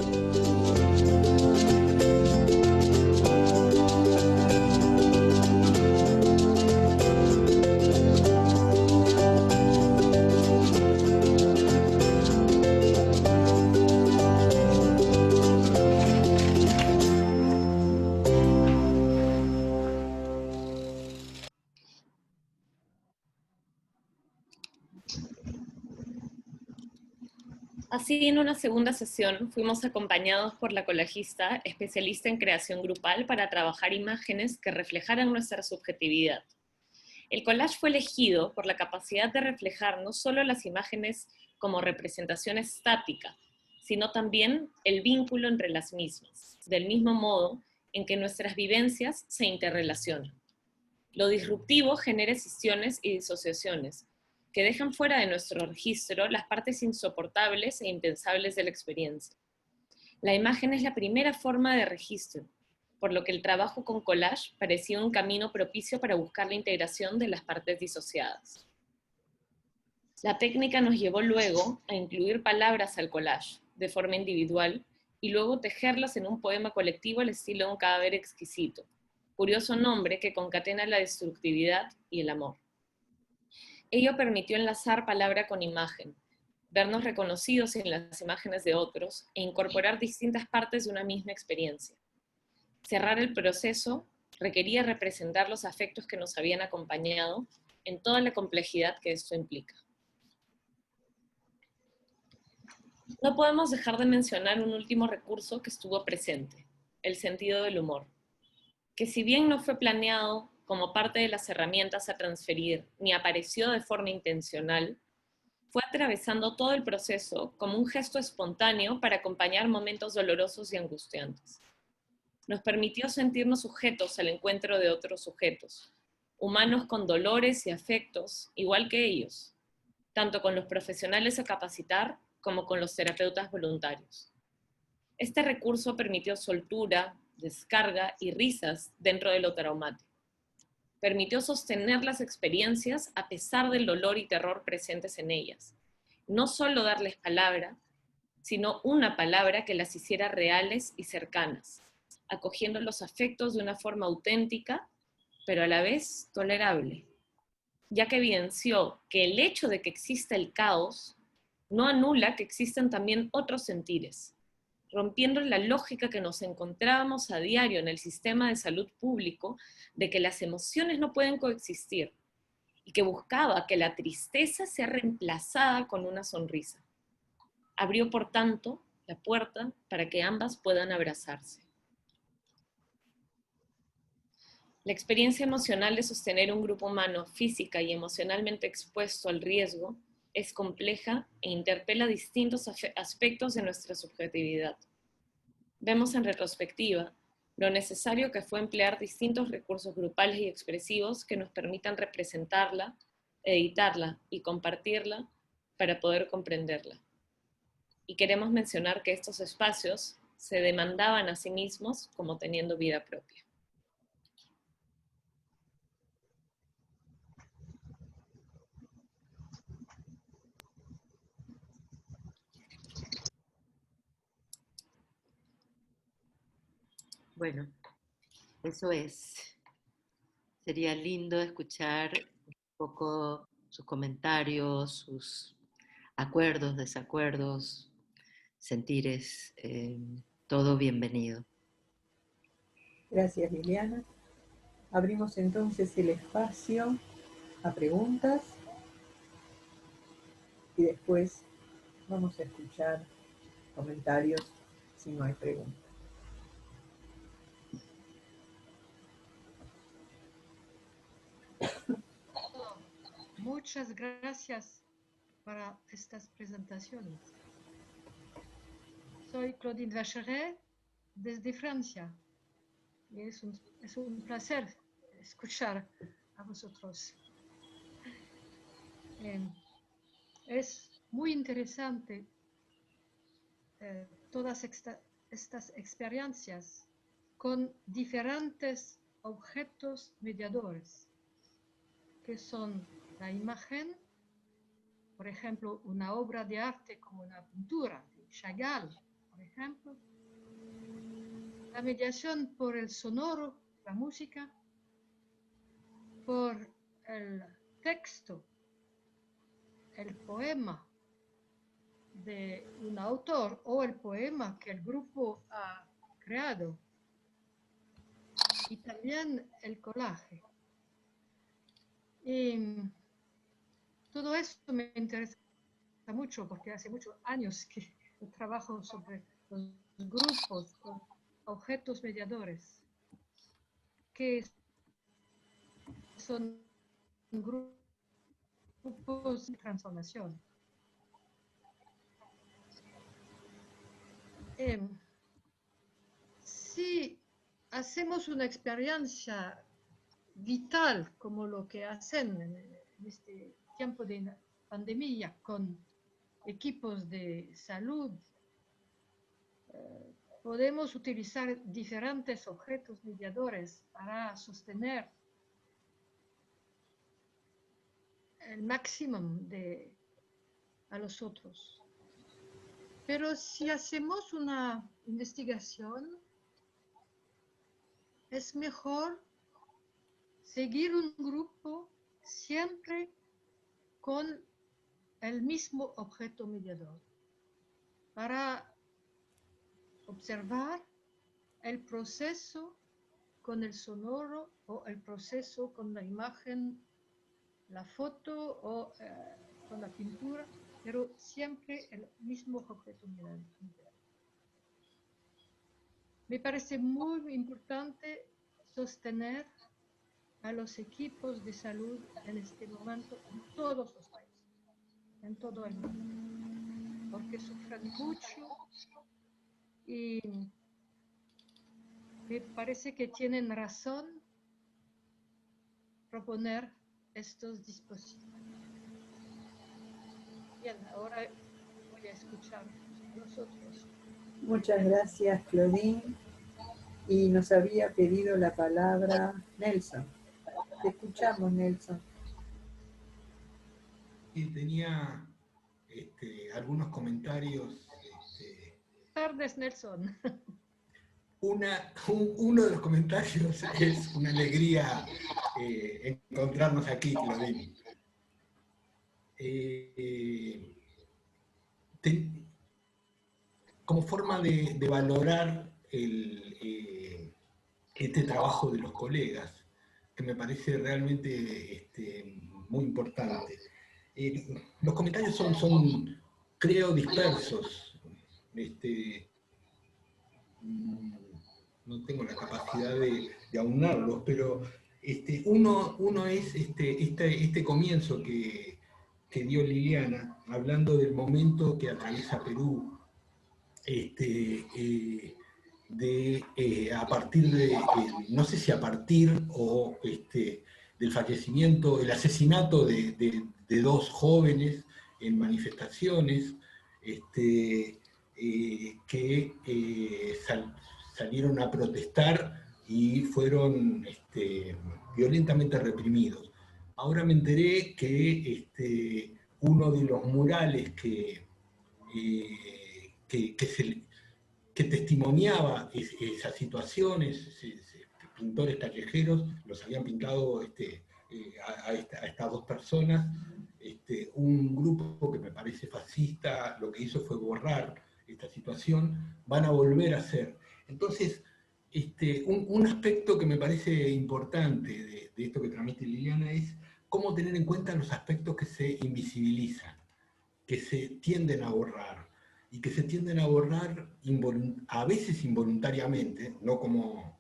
Así, en una segunda sesión, fuimos acompañados por la colajista, especialista en creación grupal, para trabajar imágenes que reflejaran nuestra subjetividad. El collage fue elegido por la capacidad de reflejar no solo las imágenes como representación estática, sino también el vínculo entre las mismas, del mismo modo en que nuestras vivencias se interrelacionan. Lo disruptivo genera escisiones y disociaciones, que dejan fuera de nuestro registro las partes insoportables e impensables de la experiencia. La imagen es la primera forma de registro, por lo que el trabajo con collage parecía un camino propicio para buscar la integración de las partes disociadas. La técnica nos llevó luego a incluir palabras al collage, de forma individual, y luego tejerlas en un poema colectivo al estilo de un cadáver exquisito, curioso nombre que concatena la destructividad y el amor. Ello permitió enlazar palabra con imagen, vernos reconocidos en las imágenes de otros e incorporar distintas partes de una misma experiencia. Cerrar el proceso requería representar los afectos que nos habían acompañado en toda la complejidad que esto implica. No podemos dejar de mencionar un último recurso que estuvo presente, el sentido del humor, que si bien no fue planeado como parte de las herramientas a transferir, ni apareció de forma intencional, fue atravesando todo el proceso como un gesto espontáneo para acompañar momentos dolorosos y angustiantes. Nos permitió sentirnos sujetos al encuentro de otros sujetos, humanos con dolores y afectos, igual que ellos, tanto con los profesionales a capacitar como con los terapeutas voluntarios. Este recurso permitió soltura, descarga y risas dentro de lo traumático. Permitió sostener las experiencias a pesar del dolor y terror presentes en ellas. No solo darles palabra, sino una palabra que las hiciera reales y cercanas, acogiendo los afectos de una forma auténtica, pero a la vez tolerable, ya que evidenció que el hecho de que exista el caos no anula que existen también otros sentires, rompiendo la lógica que nos encontrábamos a diario en el sistema de salud público de que las emociones no pueden coexistir, y que buscaba que la tristeza sea reemplazada con una sonrisa. Abrió, por tanto, la puerta para que ambas puedan abrazarse. La experiencia emocional de sostener un grupo humano física y emocionalmente expuesto al riesgo es compleja e interpela distintos aspectos de nuestra subjetividad. Vemos en retrospectiva lo necesario que fue emplear distintos recursos grupales y expresivos que nos permitan representarla, editarla y compartirla para poder comprenderla. Y queremos mencionar que estos espacios se demandaban a sí mismos como teniendo vida propia. Bueno, eso es. Sería lindo escuchar un poco sus comentarios, sus acuerdos, desacuerdos, sentires, todo bienvenido. Gracias, Liliana. Abrimos entonces el espacio a preguntas y después vamos a escuchar comentarios si no hay preguntas. Muchas gracias para estas presentaciones. Soy Claudine Vacheret desde Francia y es un placer escuchar a vosotros. Es muy interesante todas estas experiencias con diferentes objetos mediadores, que son la imagen, por ejemplo, una obra de arte como una pintura de Chagall, por ejemplo, la mediación por el sonoro, la música, por el texto, el poema de un autor o el poema que el grupo ha creado, y también el collage. Y todo esto me interesa mucho porque hace muchos años que trabajo sobre los grupos con objetos mediadores, que son grupos de transformación. Si hacemos una experiencia vital como lo que hacen en este tiempo de pandemia con equipos de salud, podemos utilizar diferentes objetos mediadores para sostener el máximo a los otros. Pero si hacemos una investigación, es mejor seguir un grupo siempre con el mismo objeto mediador para observar el proceso con el sonoro o el proceso con la imagen, la foto o con la pintura, pero siempre el mismo objeto mediador. Me parece muy importante sostener a los equipos de salud en este momento en todos los países, en todo el mundo, porque sufren mucho y me parece que tienen razón proponer estos dispositivos. Bien, ahora voy a escuchar a nosotros. Muchas gracias, Claudine. Y nos había pedido la palabra Nelson. Te escuchamos, Nelson. Y tenía algunos comentarios. Buenas tardes, Nelson. Uno de los comentarios es una alegría encontrarnos aquí, Claudine. como forma de valorar este trabajo de los colegas, que me parece realmente muy importante. Los comentarios son, creo, dispersos. No tengo la capacidad de aunarlos, pero uno es este comienzo que dio Liliana, hablando del momento que atraviesa Perú, a partir de, no sé si a partir o del fallecimiento, el asesinato de dos jóvenes en manifestaciones que salieron a protestar y fueron violentamente reprimidos. Ahora me enteré que uno de los murales que testimoniaba esas situaciones, pintores callejeros, los habían pintado a estas dos personas. Un grupo que me parece fascista lo que hizo fue borrar esta situación, van a volver a hacer. Entonces, un aspecto que me parece importante de esto que transmite Liliana es cómo tener en cuenta los aspectos que se invisibilizan, que se tienden a borrar, y que se tienden a borrar a veces involuntariamente, no como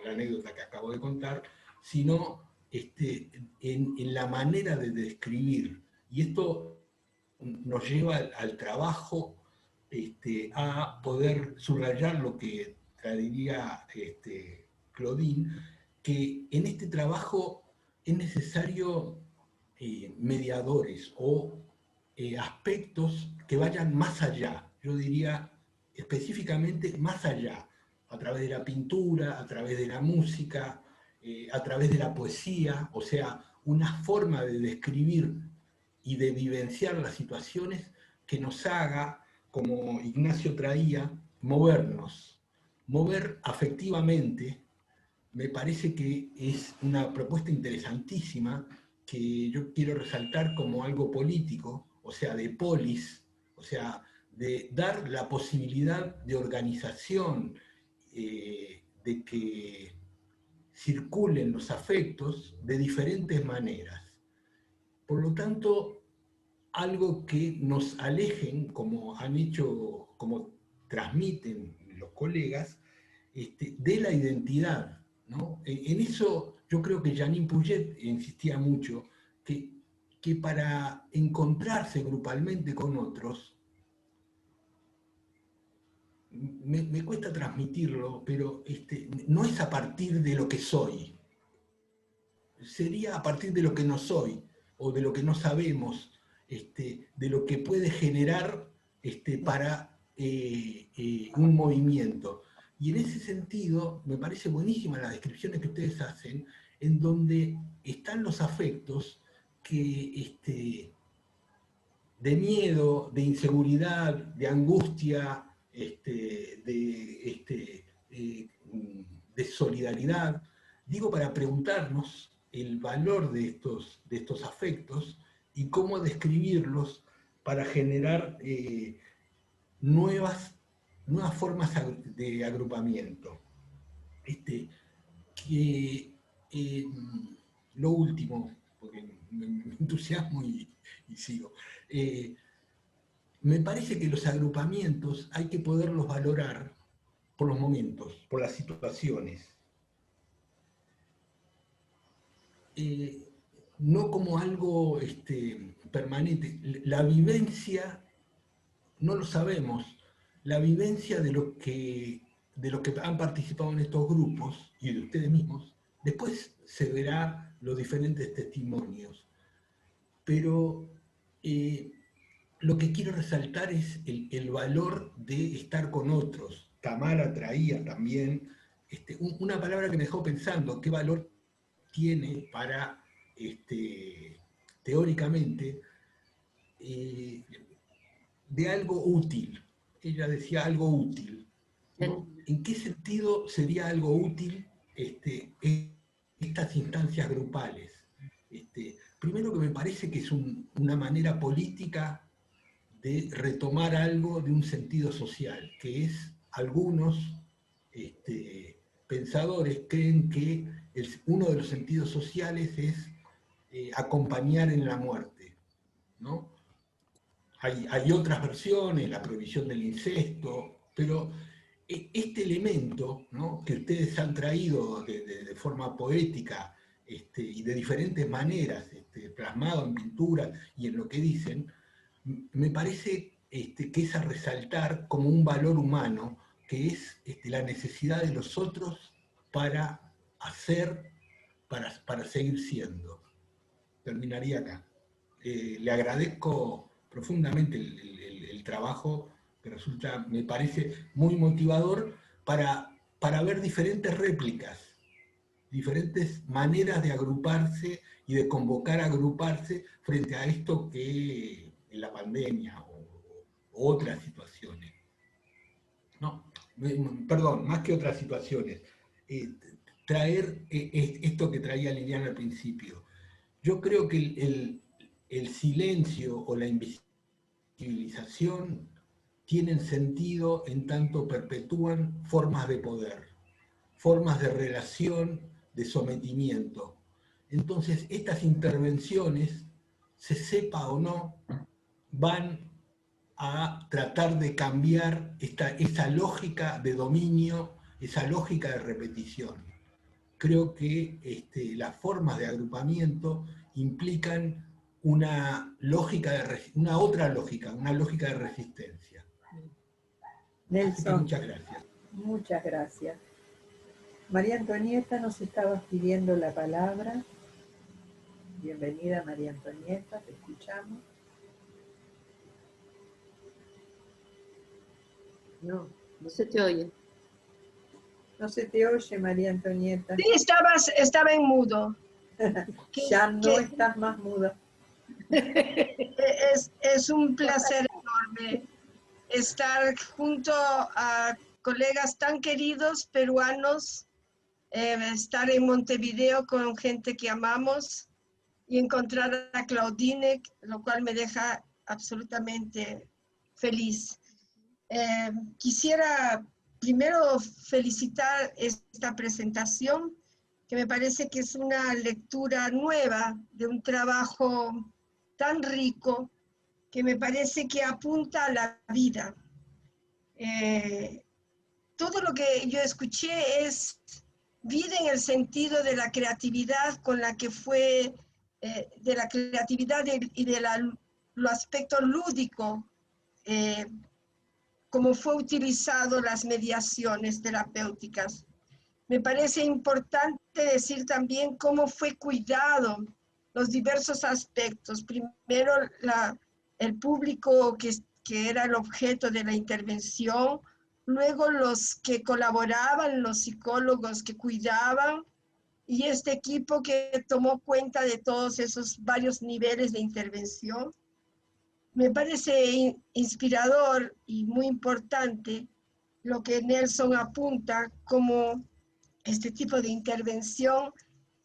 la anécdota que acabo de contar, sino en la manera de describir. Y esto nos lleva al trabajo a poder subrayar lo que diría Claudine, que en este trabajo es necesario mediadores o aspectos que vayan más allá, yo diría específicamente más allá, a través de la pintura, a través de la música, a través de la poesía, o sea, una forma de describir y de vivenciar las situaciones que nos haga, como Ignacio traía, movernos, mover afectivamente. Me parece que es una propuesta interesantísima que yo quiero resaltar como algo político, o sea, de polis, o sea, de dar la posibilidad de organización, de que circulen los afectos de diferentes maneras. Por lo tanto, algo que nos alejen, como han hecho, como transmiten los colegas, de la identidad, ¿no? En eso yo creo que Janine Puget insistía mucho, que para encontrarse grupalmente con otros, me cuesta transmitirlo, pero no es a partir de lo que soy, sería a partir de lo que no soy, o de lo que no sabemos, de lo que puede generar para un movimiento. Y en ese sentido, me parece buenísima las descripciones que ustedes hacen, en donde están los afectos que de miedo, de inseguridad, de angustia, de solidaridad, digo para preguntarnos el valor de estos afectos y cómo describirlos para generar nuevas formas de agrupamiento. Lo último, porque me entusiasmo y sigo. Me parece que los agrupamientos hay que poderlos valorar por los momentos, por las situaciones. No como algo permanente. La vivencia, no lo sabemos, la vivencia de los que han participado en estos grupos y de ustedes mismos, después se verá los diferentes testimonios. Pero lo que quiero resaltar es el valor de estar con otros. Tamara traía también una palabra que me dejó pensando, qué valor tiene para, teóricamente, de algo útil. Ella decía algo útil, ¿no? ¿En qué sentido sería algo útil estas instancias grupales? Primero que me parece que es una manera política de retomar algo de un sentido social, que es algunos pensadores creen que uno de los sentidos sociales es acompañar en la muerte, ¿no? Hay otras versiones, la prohibición del incesto, pero este elemento, ¿no?, que ustedes han traído de forma poética y de diferentes maneras, plasmado en pintura y en lo que dicen, me parece que es a resaltar como un valor humano, que es la necesidad de los otros para hacer, para seguir siendo. Terminaría acá. Le agradezco profundamente el trabajo, que resulta, me parece, muy motivador para ver diferentes réplicas, diferentes maneras de agruparse y de convocar a agruparse frente a esto que en la pandemia o otras situaciones. No, perdón, más que otras situaciones. Traer esto que traía Liliana al principio. Yo creo que el silencio o la invisibilización tienen sentido en tanto perpetúan formas de poder, formas de relación, de sometimiento. Entonces, estas intervenciones, se sepa o no, van a tratar de cambiar esa lógica de dominio, esa lógica de repetición. Creo que las formas de agrupamiento implican una otra lógica, una lógica de resistencia. Nelson, muchas gracias. Muchas gracias. María Antonieta, nos estabas pidiendo la palabra. Bienvenida, María Antonieta, te escuchamos. No, no se te oye. No se te oye, María Antonieta. Sí, estaba en mudo. Ya no estás más muda. Es un placer enorme estar junto a colegas tan queridos peruanos, estar en Montevideo con gente que amamos y encontrar a Claudine, lo cual me deja absolutamente feliz. Quisiera primero felicitar esta presentación, que me parece que es una lectura nueva de un trabajo tan rico, que me parece que apunta a la vida. Todo lo que yo escuché es vida en el sentido de la creatividad con la que fue, de la creatividad y de lo aspecto lúdico, como fue utilizado las mediaciones terapéuticas. Me parece importante decir también cómo fue cuidado los diversos aspectos. Primero, el público que era el objeto de la intervención, luego los que colaboraban, los psicólogos que cuidaban, y este equipo que tomó cuenta de todos esos varios niveles de intervención. Me parece inspirador y muy importante lo que Nelson apunta como este tipo de intervención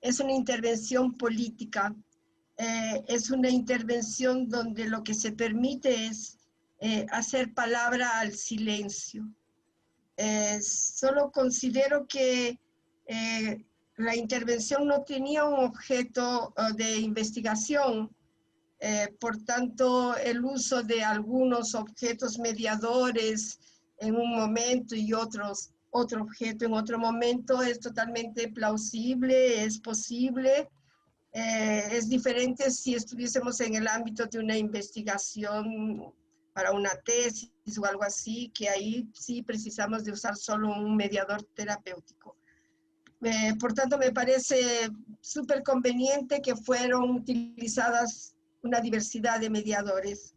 es una intervención política, es una intervención donde lo que se permite es hacer palabra al silencio. Solo considero que la intervención no tenía un objeto de investigación, por tanto el uso de algunos objetos mediadores en un momento y otro objeto en otro momento es totalmente plausible, es posible. Es diferente si estuviésemos en el ámbito de una investigación para una tesis o algo así, que ahí sí precisamos de usar solo un mediador terapéutico. Por tanto, me parece súper conveniente que fueron utilizadas una diversidad de mediadores.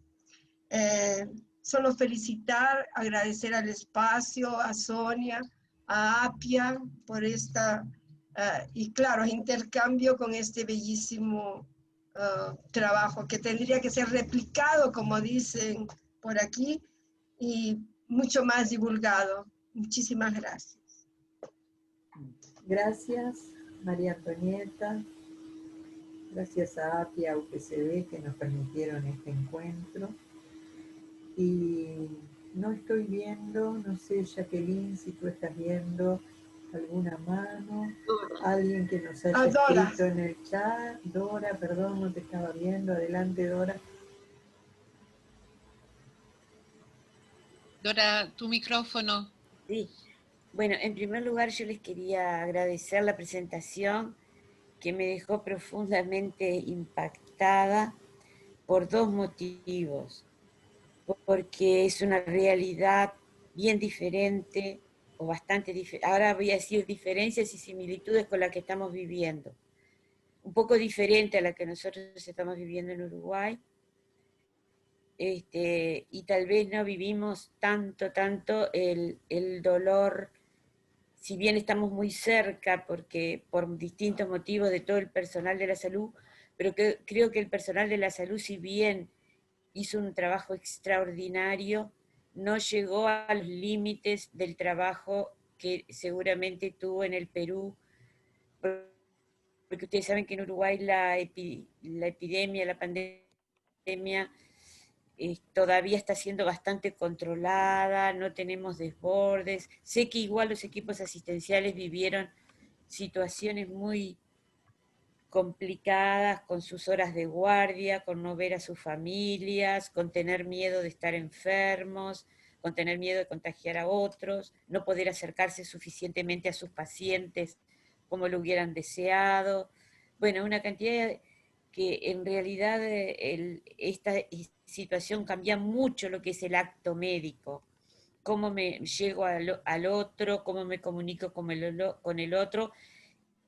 Solo felicitar, agradecer al espacio, a Sonia, a Apia por esta, y claro, intercambio con este bellísimo trabajo que tendría que ser replicado, como dicen por aquí, y mucho más divulgado. Muchísimas gracias. Gracias, María Antonieta. Gracias a API, a UPCB, que nos permitieron este encuentro. y no estoy viendo, no sé, Jacqueline, si tú estás viendo alguna mano, alguien que nos haya Dora. escrito en el chat. Dora, perdón, no te estaba viendo. Adelante, Dora. Dora, tu micrófono. Sí. Bueno, en primer lugar yo les quería agradecer la presentación que me dejó profundamente impactada por dos motivos. Porque es una realidad bien diferente, o bastante diferente, ahora voy a decir diferencias y similitudes con la que estamos viviendo. Un poco diferente a la que nosotros estamos viviendo en Uruguay, y tal vez no vivimos tanto el dolor, si bien estamos muy cerca, porque por distintos motivos de todo el personal de la salud, pero creo que el personal de la salud, si bien hizo un trabajo extraordinario, no llegó a los límites del trabajo que seguramente tuvo en el Perú, porque ustedes saben que en Uruguay la epidemia, la pandemia, todavía está siendo bastante controlada, no tenemos desbordes. Sé que igual los equipos asistenciales vivieron situaciones muy complicadas con sus horas de guardia, con no ver a sus familias, con tener miedo de estar enfermos, con tener miedo de contagiar a otros, no poder acercarse suficientemente a sus pacientes como lo hubieran deseado. Bueno, una cantidad que en realidad esta situación cambia mucho lo que es el acto médico, cómo me llego al otro, cómo me comunico con el otro,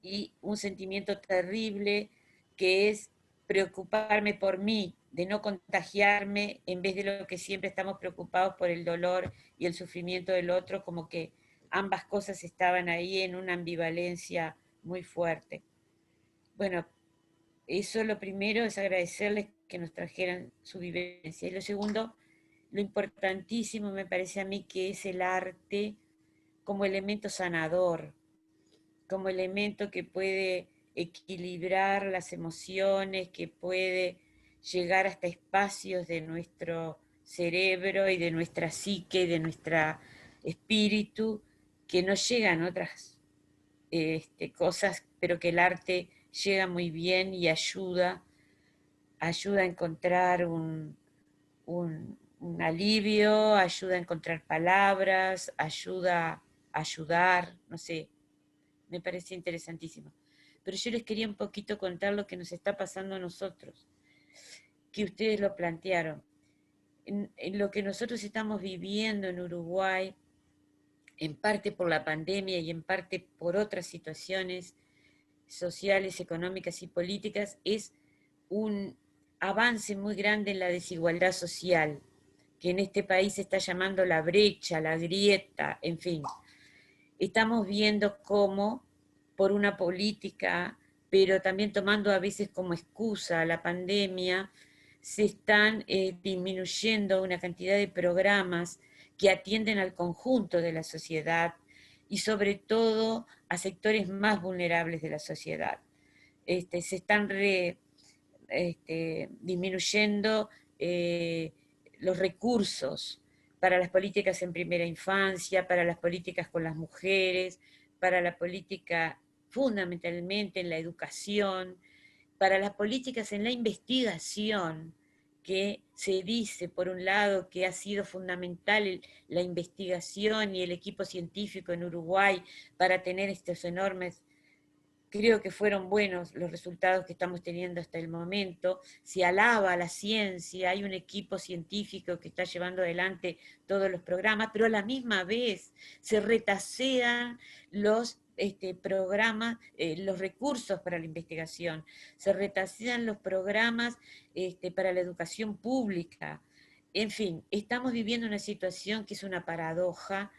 y un sentimiento terrible que es preocuparme por mí, de no contagiarme, en vez de lo que siempre estamos preocupados por el dolor y el sufrimiento del otro, como que ambas cosas estaban ahí en una ambivalencia muy fuerte. Bueno, eso lo primero es agradecerles que nos trajeran su vivencia. Y lo segundo, lo importantísimo me parece a mí que es el arte como elemento sanador, como elemento que puede equilibrar las emociones, que puede llegar hasta espacios de nuestro cerebro y de nuestra psique y de nuestro espíritu, que no llegan otras cosas, pero que el arte llega muy bien y ayuda a encontrar un alivio, ayuda a encontrar palabras, ayuda a ayudar, no sé, me parece interesantísimo. Pero yo les quería un poquito contar lo que nos está pasando a nosotros, que ustedes lo plantearon. En lo que nosotros estamos viviendo en Uruguay, en parte por la pandemia y en parte por otras situaciones sociales, económicas y políticas, es un avance muy grande en la desigualdad social, que en este país se está llamando la brecha, la grieta, en fin. Estamos viendo cómo, por una política, pero también tomando a veces como excusa la pandemia, se están disminuyendo una cantidad de programas que atienden al conjunto de la sociedad y sobre todo a sectores más vulnerables de la sociedad. Se están disminuyendo los recursos para las políticas en primera infancia, para las políticas con las mujeres, para la política fundamentalmente en la educación, para las políticas en la investigación, que se dice, por un lado, que ha sido fundamental la investigación y el equipo científico en Uruguay para tener estos enormes. Creo que fueron buenos los resultados que estamos teniendo hasta el momento. Se alaba a la ciencia, hay un equipo científico que está llevando adelante todos los programas, pero a la misma vez se retasean los programas, los recursos para la investigación, se retasean los programas para la educación pública. En fin, estamos viviendo una situación que es una paradoja,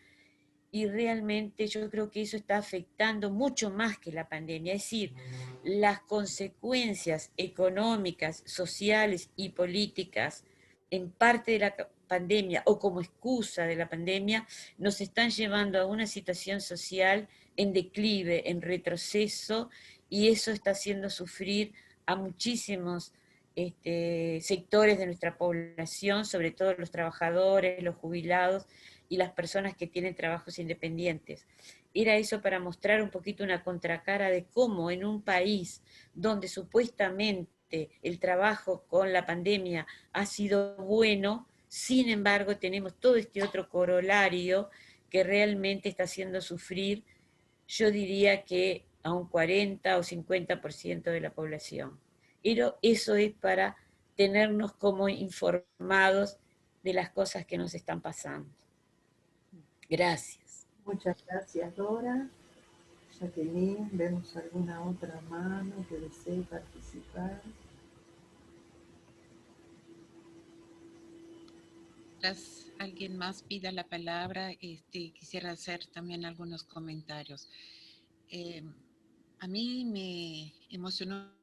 y realmente yo creo que eso está afectando mucho más que la pandemia. Es decir, las consecuencias económicas, sociales y políticas en parte de la pandemia o como excusa de la pandemia nos están llevando a una situación social en declive, en retroceso, y eso está haciendo sufrir a muchísimos sectores de nuestra población, sobre todo los trabajadores, los jubilados y las personas que tienen trabajos independientes. Era eso para mostrar un poquito una contracara de cómo en un país donde supuestamente el trabajo con la pandemia ha sido bueno, sin embargo tenemos todo este otro corolario que realmente está haciendo sufrir, yo diría que a un 40 o 50% de la población. Pero eso es para tenernos como informados de las cosas que nos están pasando. Gracias. Muchas gracias, Dora. Jacqueline, ¿vemos alguna otra mano que desee participar? Mientras alguien más pida la palabra, quisiera hacer también algunos comentarios. A mí me emocionó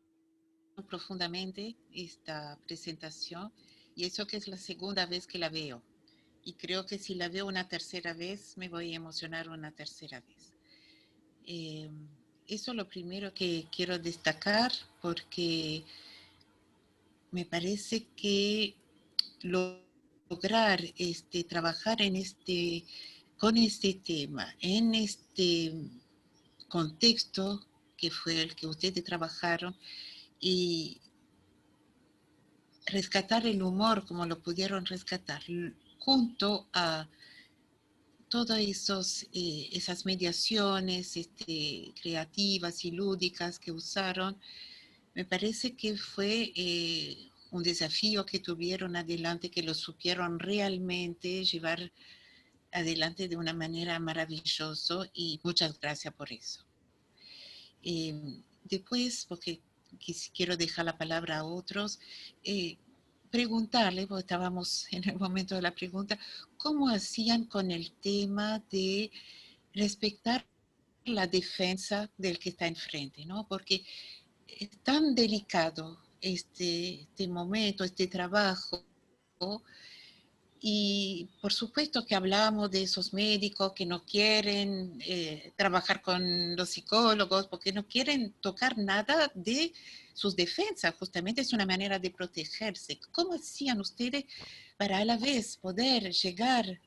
profundamente esta presentación, y eso que es la segunda vez que la veo. Y creo que si la veo una tercera vez, me voy a emocionar una tercera vez. Eso es lo primero que quiero destacar, porque me parece que lograr trabajar con este tema, en este contexto que fue el que ustedes trabajaron, y rescatar el humor como lo pudieron rescatar, junto a todas esas mediaciones creativas y lúdicas que usaron. Me parece que fue un desafío que tuvieron adelante, que lo supieron realmente llevar adelante de una manera maravillosa, y muchas gracias por eso. Después, porque quiero dejar la palabra a otros, preguntarle, porque estábamos en el momento de la pregunta, ¿cómo hacían con el tema de respetar la defensa del que está enfrente, ¿no? Porque es tan delicado este momento, este trabajo, y por supuesto que hablamos de esos médicos que no quieren trabajar con los psicólogos porque no quieren tocar nada de sus defensas, justamente es una manera de protegerse. ¿Cómo hacían ustedes para a la vez poder llegar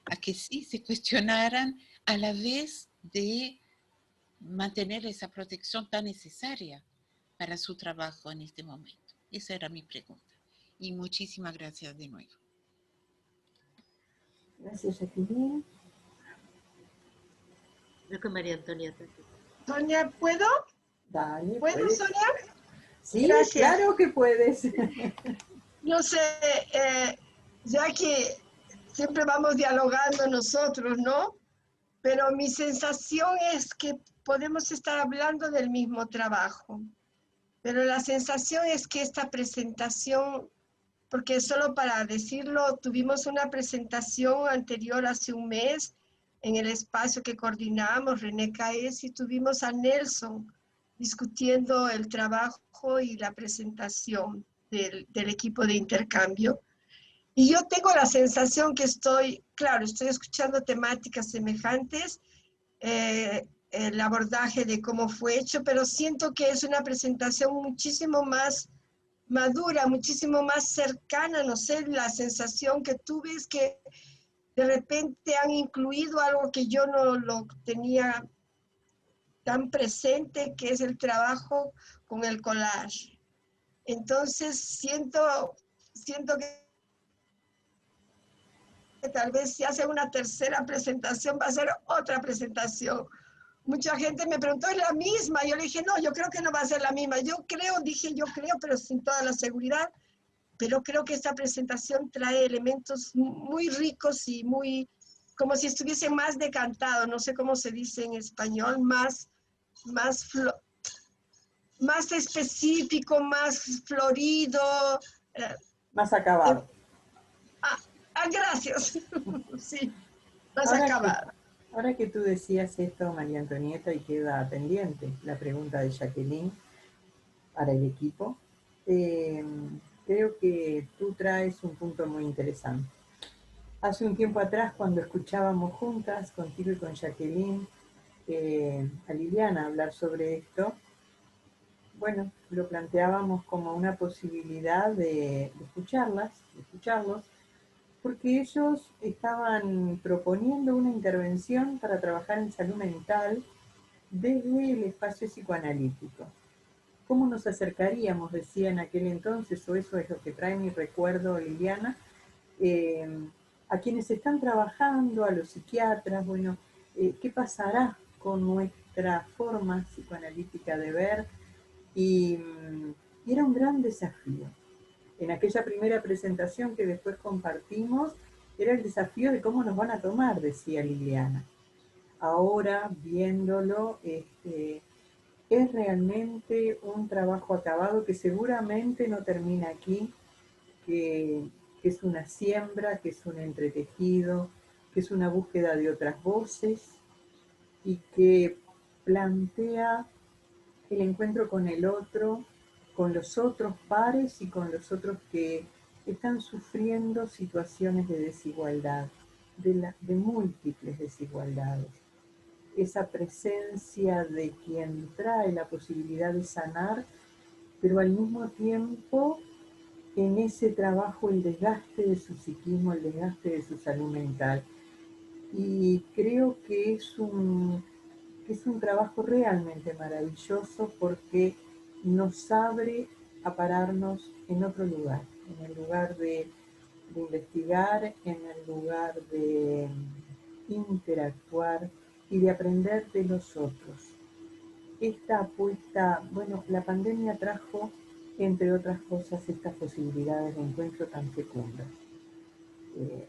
a que sí se cuestionaran, a la vez de mantener esa protección tan necesaria para su trabajo en este momento? Esa era mi pregunta. Y muchísimas gracias de nuevo. Gracias, Jacqueline. Creo que María Antonia. Sonia, ¿puedo? Dale, ¿Puedo, ¿puedes? Sonia? Sí, gracias. Claro que puedes. No sé, ya que siempre vamos dialogando nosotros, ¿no? Pero mi sensación es que podemos estar hablando del mismo trabajo, pero la sensación es que esta presentación, porque solo para decirlo, tuvimos una presentación anterior hace un mes en el espacio que coordinamos, René Caes, y tuvimos a Nelson discutiendo el trabajo y la presentación del equipo de intercambio. Y yo tengo la sensación que estoy escuchando temáticas semejantes, el abordaje de cómo fue hecho, pero siento que es una presentación muchísimo más madura, muchísimo más cercana. No sé, la sensación que tuve es que de repente han incluido algo que yo no lo tenía tan presente, que es el trabajo con el collage. Entonces siento que tal vez si hace una tercera presentación va a ser otra presentación. Mucha gente me preguntó, ¿es la misma? Yo le dije, no, yo creo que no va a ser la misma. Yo creo, pero sin toda la seguridad. Pero creo que esta presentación trae elementos muy ricos y muy, como si estuviese más decantado, no sé cómo se dice en español, más específico, más florido. Más acabado. Gracias. Sí, más acabado. Ahora que tú decías esto, María Antonieta, y queda pendiente la pregunta de Jacqueline para el equipo, creo que tú traes un punto muy interesante. Hace un tiempo atrás, cuando escuchábamos juntas, contigo y con Jacqueline, a Liliana hablar sobre esto, bueno, lo planteábamos como una posibilidad de escucharlos, porque ellos estaban proponiendo una intervención para trabajar en salud mental desde el espacio psicoanalítico. ¿Cómo nos acercaríamos? Decía en aquel entonces, o eso es lo que trae mi recuerdo, Liliana, a quienes están trabajando, a los psiquiatras, bueno, ¿qué pasará con nuestra forma psicoanalítica de ver? Y era un gran desafío. En aquella primera presentación que después compartimos, era el desafío de cómo nos van a tomar, decía Liliana. Ahora, viéndolo, es realmente un trabajo acabado que seguramente no termina aquí, que es una siembra, que es un entretejido, que es una búsqueda de otras voces y que plantea el encuentro con el otro, con los otros pares y con los otros que están sufriendo situaciones de desigualdad, de múltiples desigualdades. Esa presencia de quien trae la posibilidad de sanar, pero al mismo tiempo en ese trabajo el desgaste de su psiquismo, el desgaste de su salud mental. Y creo que es un trabajo realmente maravilloso porque nos abre a pararnos en otro lugar, en el lugar de investigar, en el lugar de interactuar y de aprender de los otros. Esta apuesta, bueno, la pandemia trajo, entre otras cosas, estas posibilidades de encuentro tan fecundas.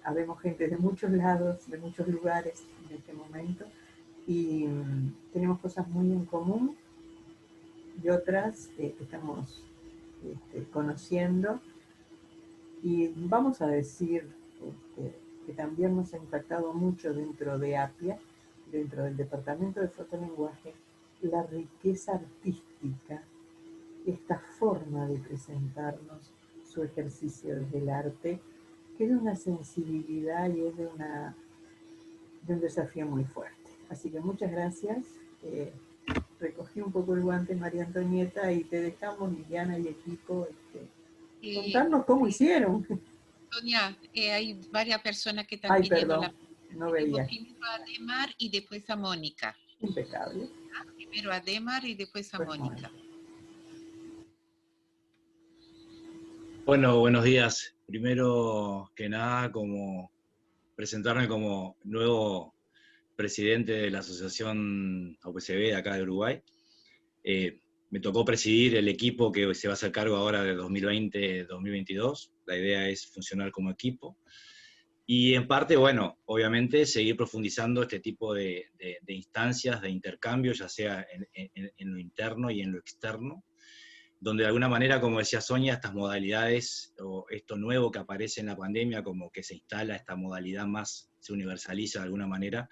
Habemos gente de muchos lados, de muchos lugares en este momento, y tenemos cosas muy en común y otras que estamos conociendo. Y vamos a decir que también nos ha impactado mucho dentro de APIA, dentro del Departamento de Fotolenguaje, la riqueza artística, esta forma de presentarnos su ejercicio desde el arte, que es de una sensibilidad y es de un desafío muy fuerte. Así que muchas gracias. Recogí un poco el guante, María Antonieta, y te dejamos, Liliana y equipo, contarnos cómo hicieron. Sonia, hay varias personas que están Ay, pidiendo perdón, no veía. Primero a Ademar y después a Mónica. Impecable. Primero a Ademar y después a Mónica. Bueno, buenos días. Primero que nada, como presentarme como nuevo presidente de la Asociación AUPCB de acá de Uruguay. Me tocó presidir el equipo que se va a hacer cargo ahora de 2020-2022. La idea es funcionar como equipo. Y en parte, bueno, obviamente seguir profundizando este tipo de instancias de intercambio, ya sea en lo interno y en lo externo, donde de alguna manera, como decía Sonia, estas modalidades, o esto nuevo que aparece en la pandemia, como que se instala esta modalidad más, se universaliza de alguna manera,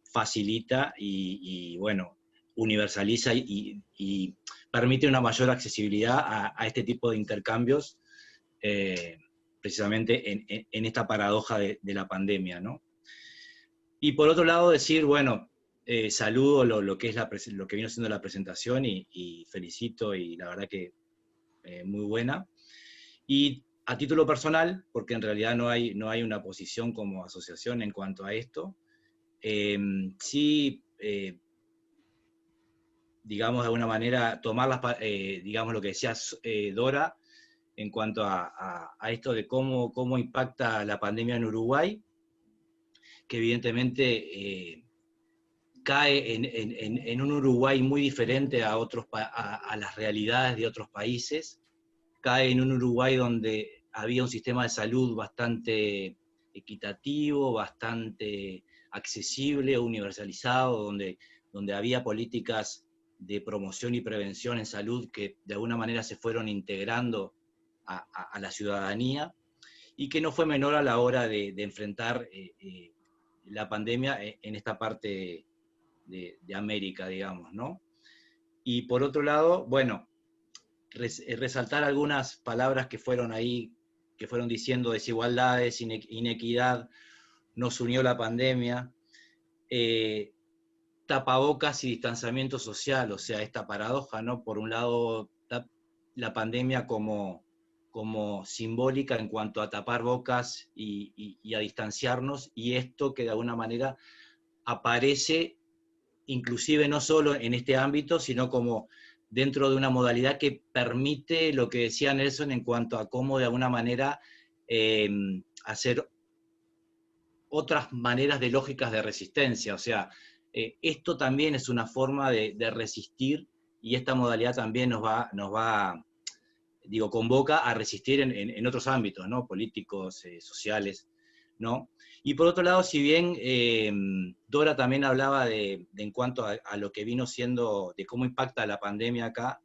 facilita y bueno, universaliza y permite una mayor accesibilidad a este tipo de intercambios, precisamente en esta paradoja de la pandemia, ¿no? Y por otro lado decir, bueno, saludo lo que vino siendo la presentación y felicito, y la verdad que muy buena. Y a título personal, porque en realidad no hay una posición como asociación en cuanto a esto, sí, digamos de alguna manera, tomar digamos lo que decía Dora, en cuanto a esto de cómo impacta la pandemia en Uruguay, que evidentemente cae en un Uruguay muy diferente a las realidades de otros países, cae en un Uruguay donde había un sistema de salud bastante equitativo, bastante accesible, universalizado, donde había políticas de promoción y prevención en salud que de alguna manera se fueron integrando a la ciudadanía, y que no fue menor a la hora de enfrentar la pandemia en esta parte de América, digamos, ¿no? Y por otro lado, bueno, resaltar algunas palabras que fueron ahí, que fueron diciendo: desigualdades, inequidad, nos unió la pandemia, tapabocas y distanciamiento social, o sea, esta paradoja, ¿no? Por un lado, la pandemia como simbólica en cuanto a tapar bocas y a distanciarnos, y esto que de alguna manera aparece inclusive no solo en este ámbito, sino como dentro de una modalidad que permite lo que decía Nelson en cuanto a cómo de alguna manera hacer otras maneras de lógicas de resistencia. O sea, esto también es una forma de resistir, y esta modalidad también nos va convoca a resistir en otros ámbitos, ¿no? Políticos, sociales, ¿no? Y por otro lado, si bien Dora también hablaba en cuanto a lo que vino siendo, de cómo impacta la pandemia acá,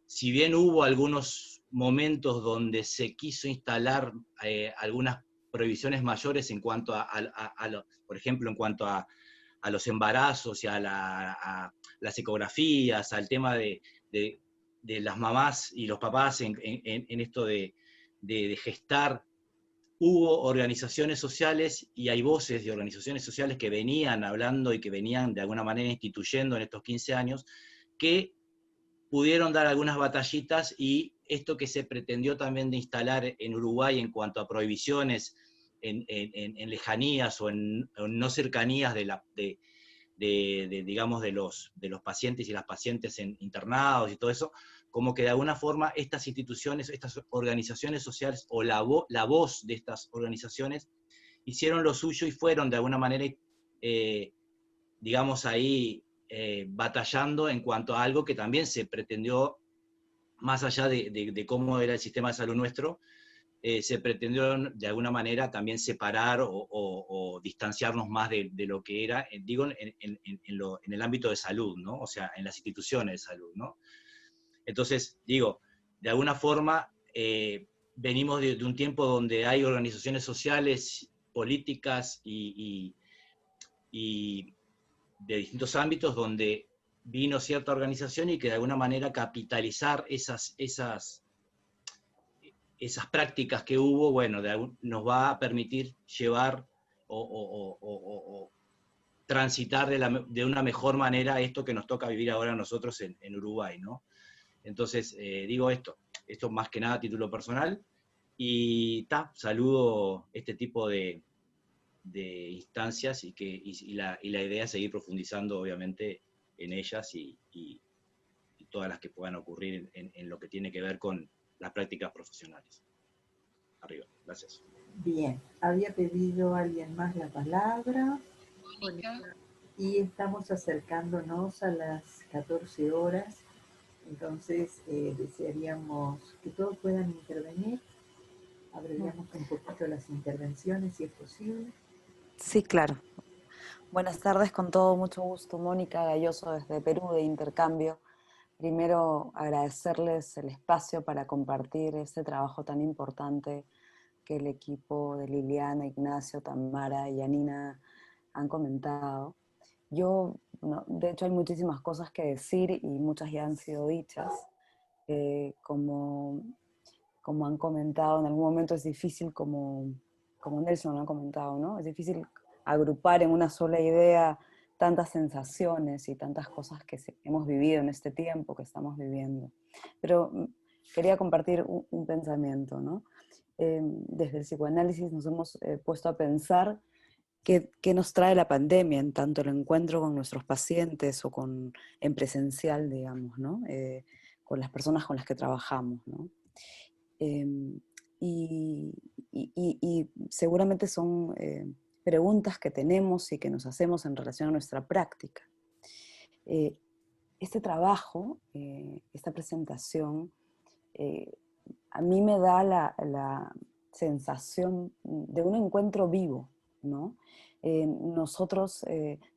si bien hubo algunos momentos donde se quiso instalar algunas prohibiciones mayores en cuanto por ejemplo, en cuanto a los embarazos y a las ecografías, al tema de las mamás y los papás en esto de gestar, hubo organizaciones sociales y hay voces de organizaciones sociales que venían hablando y que venían de alguna manera instituyendo en estos 15 años, que pudieron dar algunas batallitas, y esto que se pretendió también de instalar en Uruguay en cuanto a prohibiciones en lejanías o en no cercanías digamos, de los pacientes y las pacientes internados y todo eso, como que de alguna forma estas instituciones, estas organizaciones sociales, o la voz de estas organizaciones, hicieron lo suyo y fueron de alguna manera, digamos ahí, batallando en cuanto a algo que también se pretendió, más allá de cómo era el sistema de salud nuestro, se pretendió de alguna manera también separar o distanciarnos más de lo que era, digo, en el ámbito de salud, ¿no? O sea, en las instituciones de salud, ¿no? Entonces, digo, de alguna forma venimos de un tiempo donde hay organizaciones sociales, políticas y de distintos ámbitos donde vino cierta organización y que de alguna manera capitalizar esas prácticas que hubo, bueno, nos va a permitir llevar o transitar de una mejor manera esto que nos toca vivir ahora a nosotros en Uruguay, ¿no? Entonces, digo esto más que nada a título personal, y saludo este tipo de instancias, y la idea es seguir profundizando, obviamente, en ellas y todas las que puedan ocurrir en lo que tiene que ver con las prácticas profesionales. Arriba, gracias. Bien, había pedido alguien más la palabra. Mónica. Y estamos acercándonos a las 14 horas, entonces desearíamos que todos puedan intervenir. Abriríamos un poquito las intervenciones, si es posible. Sí, claro. Buenas tardes, con todo mucho gusto. Mónica Galloso desde Perú, de Intercambio. Primero, agradecerles el espacio para compartir este trabajo tan importante que el equipo de Liliana, Ignacio, Tamara y Janina han comentado. De hecho, hay muchísimas cosas que decir y muchas ya han sido dichas. Como han comentado, en algún momento es difícil, como Nelson ha comentado, ¿no? Es difícil agrupar en una sola idea tantas sensaciones y tantas cosas que hemos vivido en este tiempo que estamos viviendo. Pero quería compartir un pensamiento, ¿no? Desde el psicoanálisis nos hemos puesto a pensar qué nos trae la pandemia, en tanto el encuentro con nuestros pacientes o en presencial, digamos, ¿no? Con las personas con las que trabajamos, ¿no? Y seguramente son preguntas que tenemos y que nos hacemos en relación a nuestra práctica. Este trabajo, esta presentación, a mí me da la sensación de un encuentro vivo, ¿no? Nosotros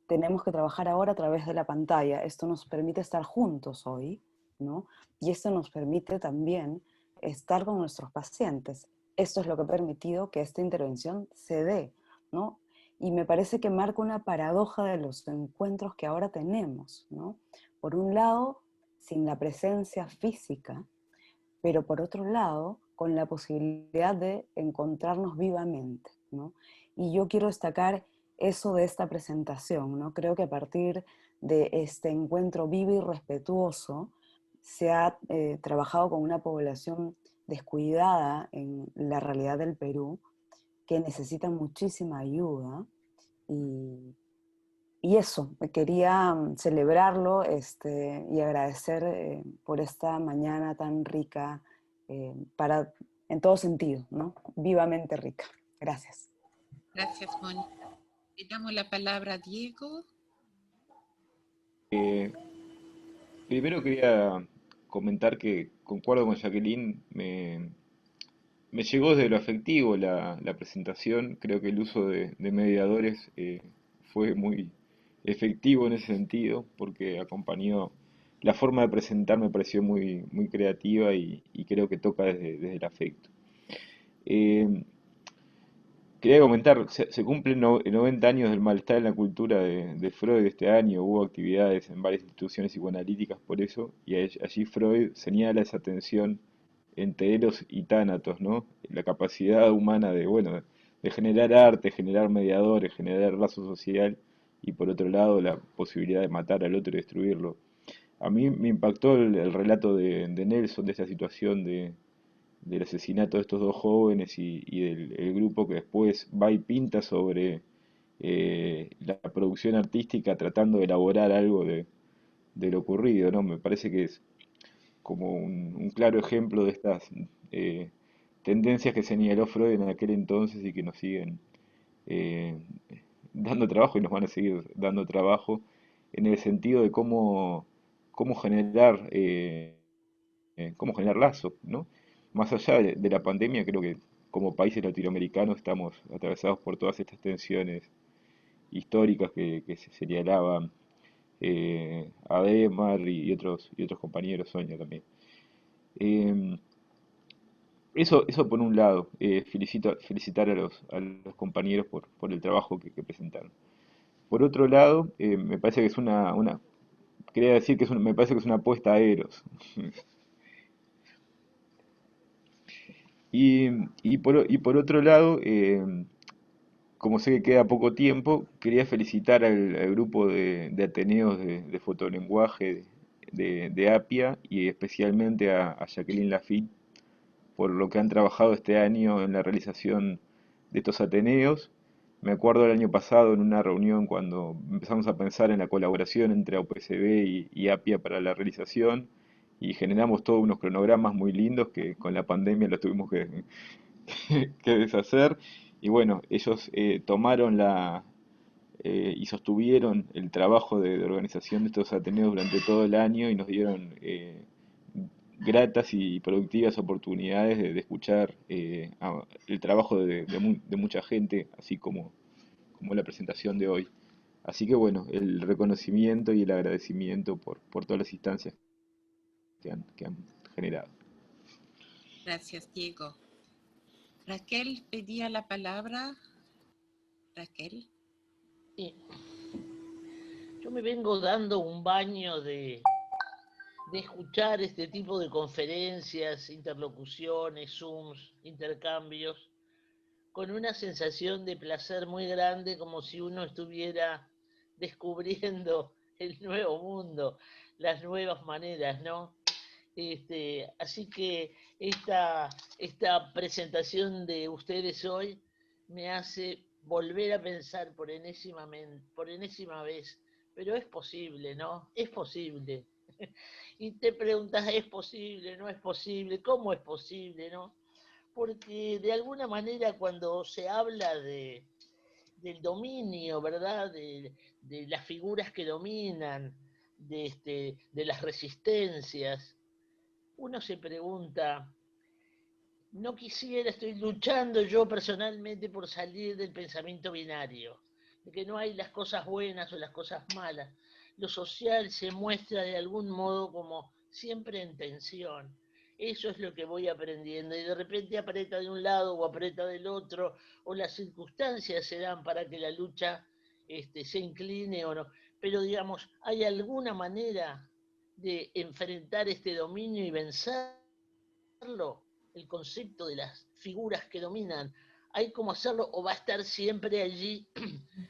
tenemos que trabajar ahora a través de la pantalla. Esto nos permite estar juntos hoy, ¿no? Y esto nos permite también estar con nuestros pacientes. Esto es lo que ha permitido que esta intervención se dé, ¿no? Y me parece que marca una paradoja de los encuentros que ahora tenemos, ¿no? Por un lado, sin la presencia física, pero por otro lado, con la posibilidad de encontrarnos vivamente, ¿no? Y yo quiero destacar eso de esta presentación, ¿no? Creo que a partir de este encuentro vivo y respetuoso, se ha trabajado con una población descuidada en la realidad del Perú, que necesita muchísima ayuda. Y eso, quería celebrarlo y agradecer por esta mañana tan rica, en todo sentido, ¿no? Vivamente rica. Gracias. Gracias, Mónica. Le damos la palabra a Diego. Primero quería comentar que concuerdo con Jacqueline, me llegó desde lo afectivo la presentación, creo que el uso de mediadores fue muy efectivo en ese sentido, porque acompañó, la forma de presentar me pareció muy, muy creativa y creo que toca desde el afecto. Quería comentar, se cumplen 90 años del malestar en la cultura de Freud este año, hubo actividades en varias instituciones psicoanalíticas por eso, y allí Freud señala esa tensión entre eros y tánatos, ¿no? La capacidad humana de, bueno, de generar arte, generar mediadores, generar lazo social, y por otro lado la posibilidad de matar al otro y destruirlo. A mí me impactó el relato de Nelson, de esa situación del asesinato de estos dos jóvenes y del el grupo que después va y pinta sobre la producción artística tratando de elaborar algo de lo ocurrido, ¿no? Me parece que es como un claro ejemplo de estas tendencias que señaló Freud en aquel entonces y que nos siguen eh, dando trabajo y nos van a seguir dando trabajo en el sentido de cómo cómo generar lazos, ¿no? Más allá de la pandemia, creo que como países latinoamericanos estamos atravesados por todas estas tensiones históricas que se señalaban Ademar y otros compañeros, Sonia también. Eh, eso por un lado, felicitar a los compañeros por el trabajo que presentaron. Por otro lado, me parece que es quería decir que me parece que es una apuesta a Eros. Y por otro lado, como sé que queda poco tiempo, quería felicitar al grupo de Ateneos de fotolenguaje de APIA y especialmente a Jacqueline Lafitte por lo que han trabajado este año en la realización de estos Ateneos. Me acuerdo el año pasado en una reunión cuando empezamos a pensar en la colaboración entre AUPCB y APIA para la realización y generamos todos unos cronogramas muy lindos que con la pandemia los tuvimos que deshacer. Y bueno, ellos tomaron y sostuvieron el trabajo de organización de estos Ateneos durante todo el año y nos dieron gratas y productivas oportunidades de escuchar el trabajo de mucha gente, así como la presentación de hoy. Así que bueno, el reconocimiento y el agradecimiento por todas las instancias que han generado. Gracias, Diego. Raquel pedía la palabra. Raquel. Sí. Yo me vengo dando un baño de escuchar este tipo de conferencias, interlocuciones, Zooms, intercambios, con una sensación de placer muy grande, como si uno estuviera descubriendo el nuevo mundo, las nuevas maneras, ¿no? Así que esta presentación de ustedes hoy me hace volver a pensar por enésima vez, pero es posible, ¿no? Es posible. Y te preguntas, ¿es posible? ¿No es posible? ¿Cómo es posible? ¿No? Porque de alguna manera cuando se habla del dominio, ¿verdad? De las figuras que dominan, de las resistencias, uno se pregunta, no quisiera, estoy luchando yo personalmente por salir del pensamiento binario, de que no hay las cosas buenas o las cosas malas. Lo social se muestra de algún modo como siempre en tensión. Eso es lo que voy aprendiendo y de repente aprieta de un lado o aprieta del otro o las circunstancias se dan para que la lucha se incline o no. Pero digamos, ¿hay alguna manera de enfrentar este dominio y vencerlo? El concepto de las figuras que dominan, ¿hay cómo hacerlo o va a estar siempre allí?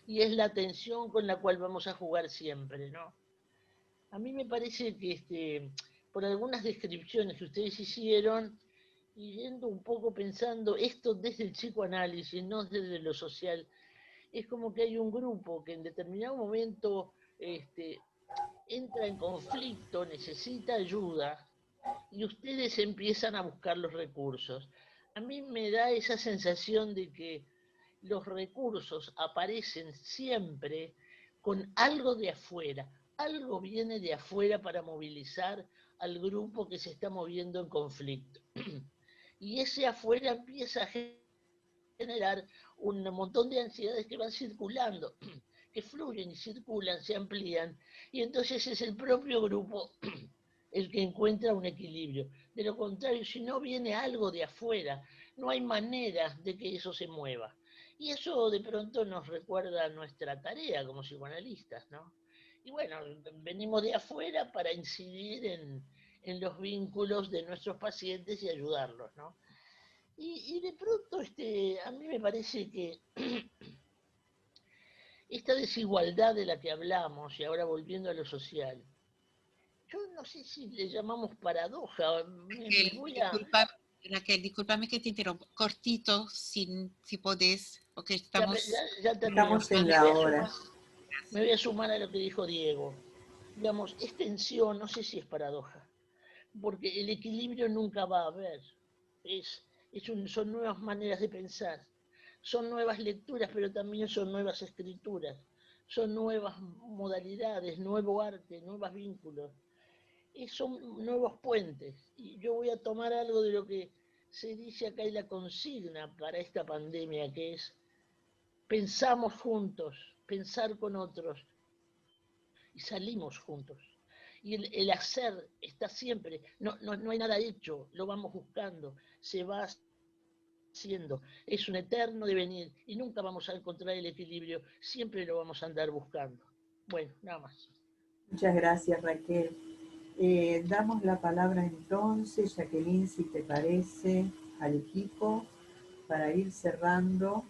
Y es la tensión con la cual vamos a jugar siempre, ¿no? A mí me parece que por algunas descripciones que ustedes hicieron, y yendo un poco pensando esto desde el psicoanálisis, no desde lo social. Es como que hay un grupo que en determinado momento entra en conflicto, necesita ayuda, y ustedes empiezan a buscar los recursos. A mí me da esa sensación de que los recursos aparecen siempre con algo de afuera. Algo viene de afuera para movilizar al grupo que se está moviendo en conflicto. Y ese afuera empieza a generar un montón de ansiedades que van circulando, que fluyen y circulan, se amplían, y entonces es el propio grupo el que encuentra un equilibrio. De lo contrario, si no viene algo de afuera, no hay manera de que eso se mueva. Y eso de pronto nos recuerda nuestra tarea como psicoanalistas, ¿no? Y bueno, venimos de afuera para incidir en los vínculos de nuestros pacientes y ayudarlos, ¿no? Y de pronto a mí me parece que esta desigualdad de la que hablamos, y ahora volviendo a lo social, yo no sé si le llamamos paradoja, Raquel, discúlpame que te interrumpo, cortito, si podés, porque estamos... Ya termino. Estamos en la hora. Me voy a sumar a lo que dijo Diego. Digamos, es tensión, no sé si es paradoja, porque el equilibrio nunca va a haber. Son nuevas maneras de pensar, son nuevas lecturas, pero también son nuevas escrituras, son nuevas modalidades, nuevo arte, nuevos vínculos, son nuevos puentes. Y yo voy a tomar algo de lo que se dice acá en la consigna para esta pandemia, que es pensamos juntos, pensar con otros, y salimos juntos. Y el hacer está siempre, no hay nada hecho, lo vamos buscando, se va haciendo, es un eterno devenir, y nunca vamos a encontrar el equilibrio, siempre lo vamos a andar buscando. Bueno, nada más. Muchas gracias, Raquel. Damos la palabra entonces, Jacqueline, si te parece, al equipo, para ir cerrando,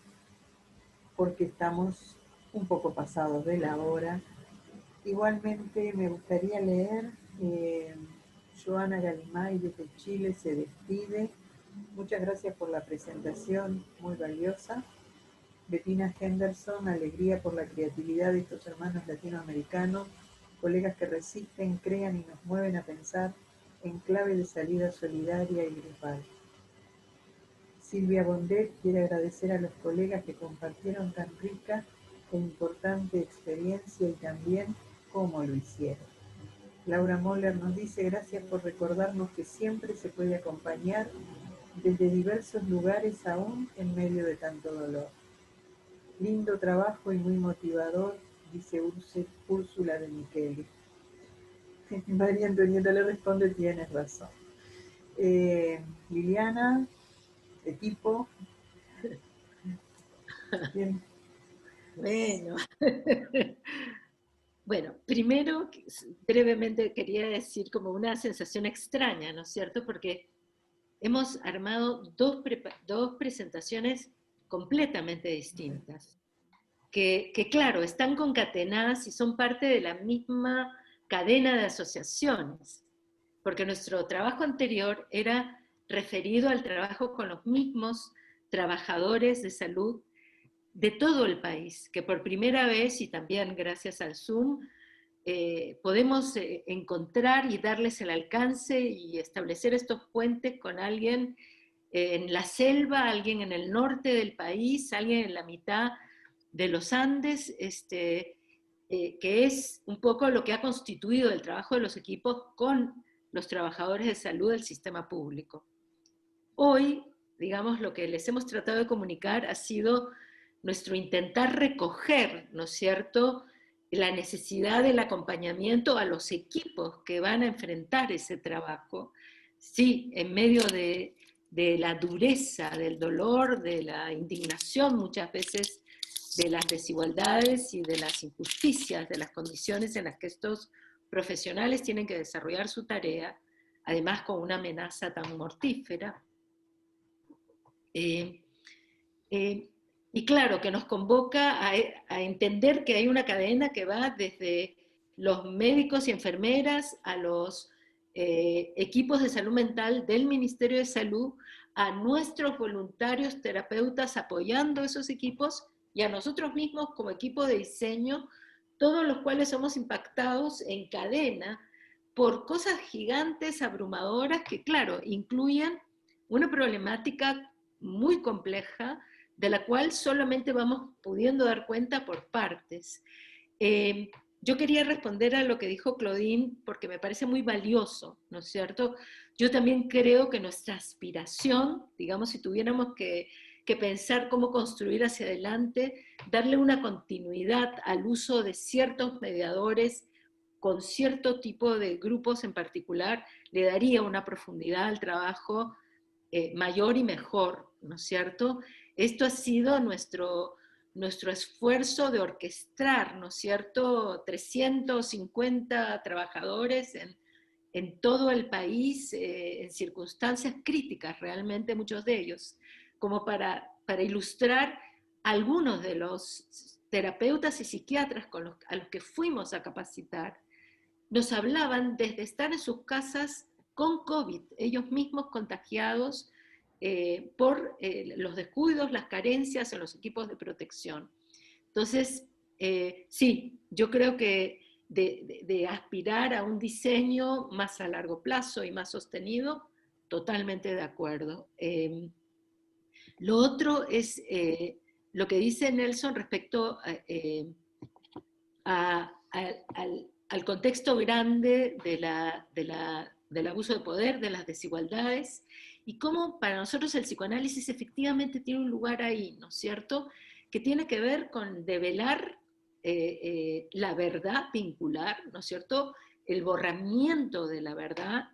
porque estamos un poco pasados de la hora. Igualmente me gustaría leer, Joana Galimay desde Chile se despide. Muchas gracias por la presentación, muy valiosa. Bettina Henderson, alegría por la creatividad de estos hermanos latinoamericanos, colegas que resisten, crean y nos mueven a pensar en clave de salida solidaria y grupal. Silvia Bondet quiere agradecer a los colegas que compartieron tan rica e importante experiencia y también cómo lo hicieron. Laura Moller nos dice gracias por recordarnos que siempre se puede acompañar desde diversos lugares aún en medio de tanto dolor. Lindo trabajo y muy motivador, dice Úrsula de Micheli. María Antonieta le responde, tienes razón. Liliana, equipo. Bien. Bueno, primero, brevemente quería decir como una sensación extraña, ¿no es cierto? Porque hemos armado dos presentaciones completamente distintas, que claro, están concatenadas y son parte de la misma cadena de asociaciones, porque nuestro trabajo anterior era referido al trabajo con los mismos trabajadores de salud de todo el país, que por primera vez, y también gracias al Zoom, podemos encontrar y darles el alcance y establecer estos puentes con alguien en la selva, alguien en el norte del país, alguien en la mitad de los Andes, que es un poco lo que ha constituido el trabajo de los equipos con los trabajadores de salud del sistema público. Hoy, digamos, lo que les hemos tratado de comunicar ha sido nuestro intentar recoger, ¿no es cierto?, la necesidad del acompañamiento a los equipos que van a enfrentar ese trabajo, sí, en medio de la dureza, del dolor, de la indignación muchas veces, de las desigualdades y de las injusticias, de las condiciones en las que estos profesionales tienen que desarrollar su tarea, además con una amenaza tan mortífera. Y claro, que nos convoca a entender que hay una cadena que va desde los médicos y enfermeras a los equipos de salud mental del Ministerio de Salud, a nuestros voluntarios terapeutas apoyando esos equipos y a nosotros mismos como equipo de diseño, todos los cuales somos impactados en cadena por cosas gigantes, abrumadoras, que claro, incluyen una problemática muy compleja, de la cual solamente vamos pudiendo dar cuenta por partes. Yo quería responder a lo que dijo Claudine, porque me parece muy valioso, ¿no es cierto? Yo también creo que nuestra aspiración, digamos, si tuviéramos que pensar cómo construir hacia adelante, darle una continuidad al uso de ciertos mediadores con cierto tipo de grupos en particular, le daría una profundidad al trabajo mayor y mejor, ¿no es cierto? Esto ha sido nuestro esfuerzo de orquestar, ¿no es cierto?, 350 trabajadores en todo el país, en circunstancias críticas, realmente muchos de ellos, como para ilustrar algunos de los terapeutas y psiquiatras a los que fuimos a capacitar. Nos hablaban desde estar en sus casas con COVID, ellos mismos contagiados por los descuidos, las carencias en los equipos de protección. Entonces, sí, yo creo que de aspirar a un diseño más a largo plazo y más sostenido, totalmente de acuerdo. Lo otro es lo que dice Nelson respecto al contexto grande del abuso de poder, de las desigualdades, y cómo para nosotros el psicoanálisis efectivamente tiene un lugar ahí, ¿no es cierto?, que tiene que ver con develar la verdad vincular, ¿no es cierto?, el borramiento de la verdad,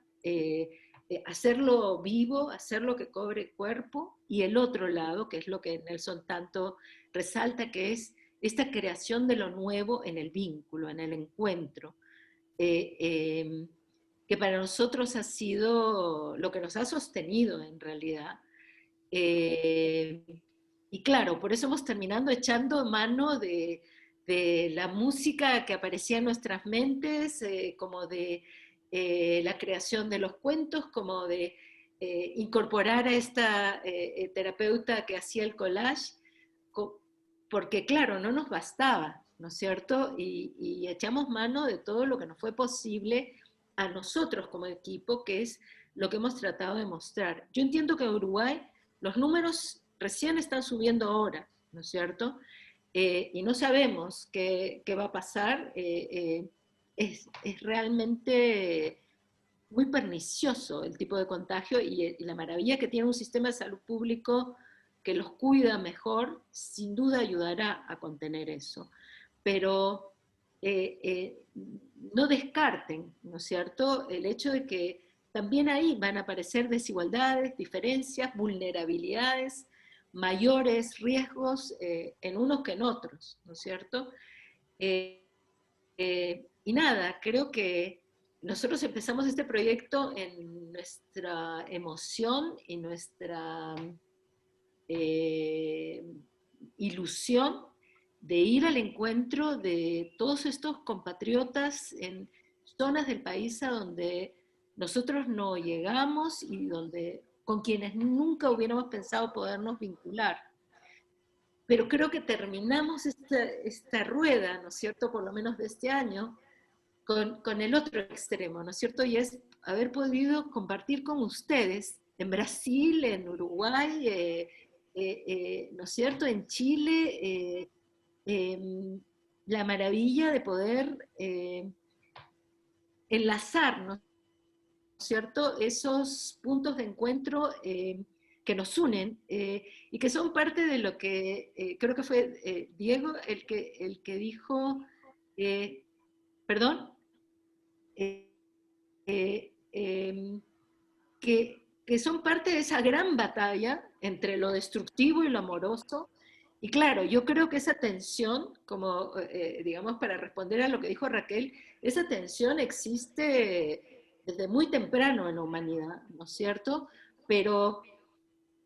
hacerlo vivo, hacerlo que cobre cuerpo, y el otro lado, que es lo que Nelson tanto resalta, que es esta creación de lo nuevo en el vínculo, en el encuentro, que para nosotros ha sido lo que nos ha sostenido en realidad. Y claro, por eso hemos terminado echando mano de la música que aparecía en nuestras mentes, como de la creación de los cuentos, como de incorporar a esta terapeuta que hacía el collage, porque claro, no nos bastaba, ¿no es cierto? Y echamos mano de todo lo que nos fue posible a nosotros como equipo, que es lo que hemos tratado de mostrar. Yo entiendo que en Uruguay los números recién están subiendo ahora, ¿no es cierto? Y no sabemos qué va a pasar. Es realmente muy pernicioso el tipo de contagio, y la maravilla que tiene un sistema de salud público que los cuida mejor, sin duda ayudará a contener eso. Pero no descarten, ¿no es cierto?, el hecho de que también ahí van a aparecer desigualdades, diferencias, vulnerabilidades, mayores riesgos en unos que en otros, ¿no es cierto? Y nada, creo que nosotros empezamos este proyecto en nuestra emoción y nuestra ilusión de ir al encuentro de todos estos compatriotas en zonas del país a donde nosotros no llegamos y con quienes nunca hubiéramos pensado podernos vincular. Pero creo que terminamos esta rueda, ¿no es cierto?, por lo menos de este año, con el otro extremo, ¿no es cierto?, y es haber podido compartir con ustedes en Brasil, en Uruguay, ¿no es cierto?, en Chile, la maravilla de poder enlazar, ¿no es cierto?, esos puntos de encuentro que nos unen y que son parte de lo que creo que fue Diego el que dijo, perdón, que son parte de esa gran batalla entre lo destructivo y lo amoroso. Y claro, yo creo que esa tensión, como digamos para responder a lo que dijo Raquel, esa tensión existe desde muy temprano en la humanidad, ¿no es cierto? Pero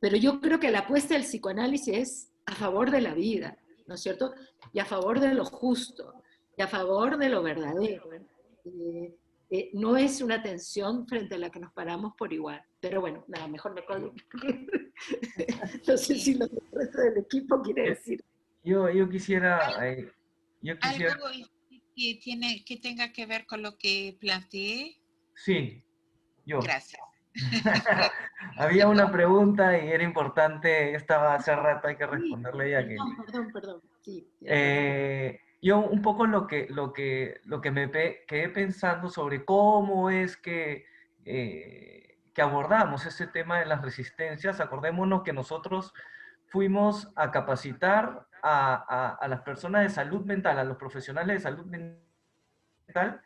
yo creo que la apuesta del psicoanálisis es a favor de la vida, ¿no es cierto? Y a favor de lo justo, y a favor de lo verdadero. no es una tensión frente a la que nos paramos por igual. Pero bueno, nada, mejor me callo. No sé si el resto del equipo quiere decir. Yo quisiera... Algo que tenga que ver con lo que planteé. Sí, yo. Gracias. Había una pregunta y era importante, estaba hace rato, hay que responderle ya que... Perdón. Sí, yo un poco lo que me quedé pensando sobre cómo es que abordamos ese tema de las resistencias. Acordémonos que nosotros fuimos a capacitar a las personas de salud mental, a los profesionales de salud mental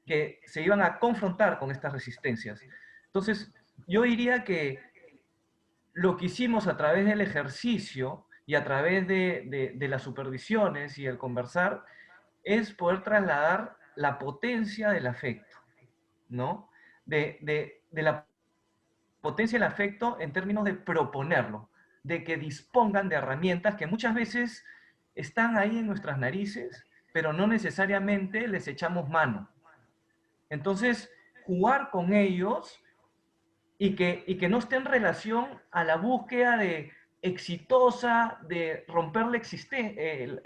que se iban a confrontar con estas resistencias. Entonces, yo diría que lo que hicimos a través del ejercicio y a través de las supervisiones y el conversar es poder trasladar la potencia del afecto, ¿no? De la potencia del afecto en términos de proponerlo, de que dispongan de herramientas que muchas veces están ahí en nuestras narices, pero no necesariamente les echamos mano. Entonces, jugar con ellos y que no esté en relación a la búsqueda de exitosa de romper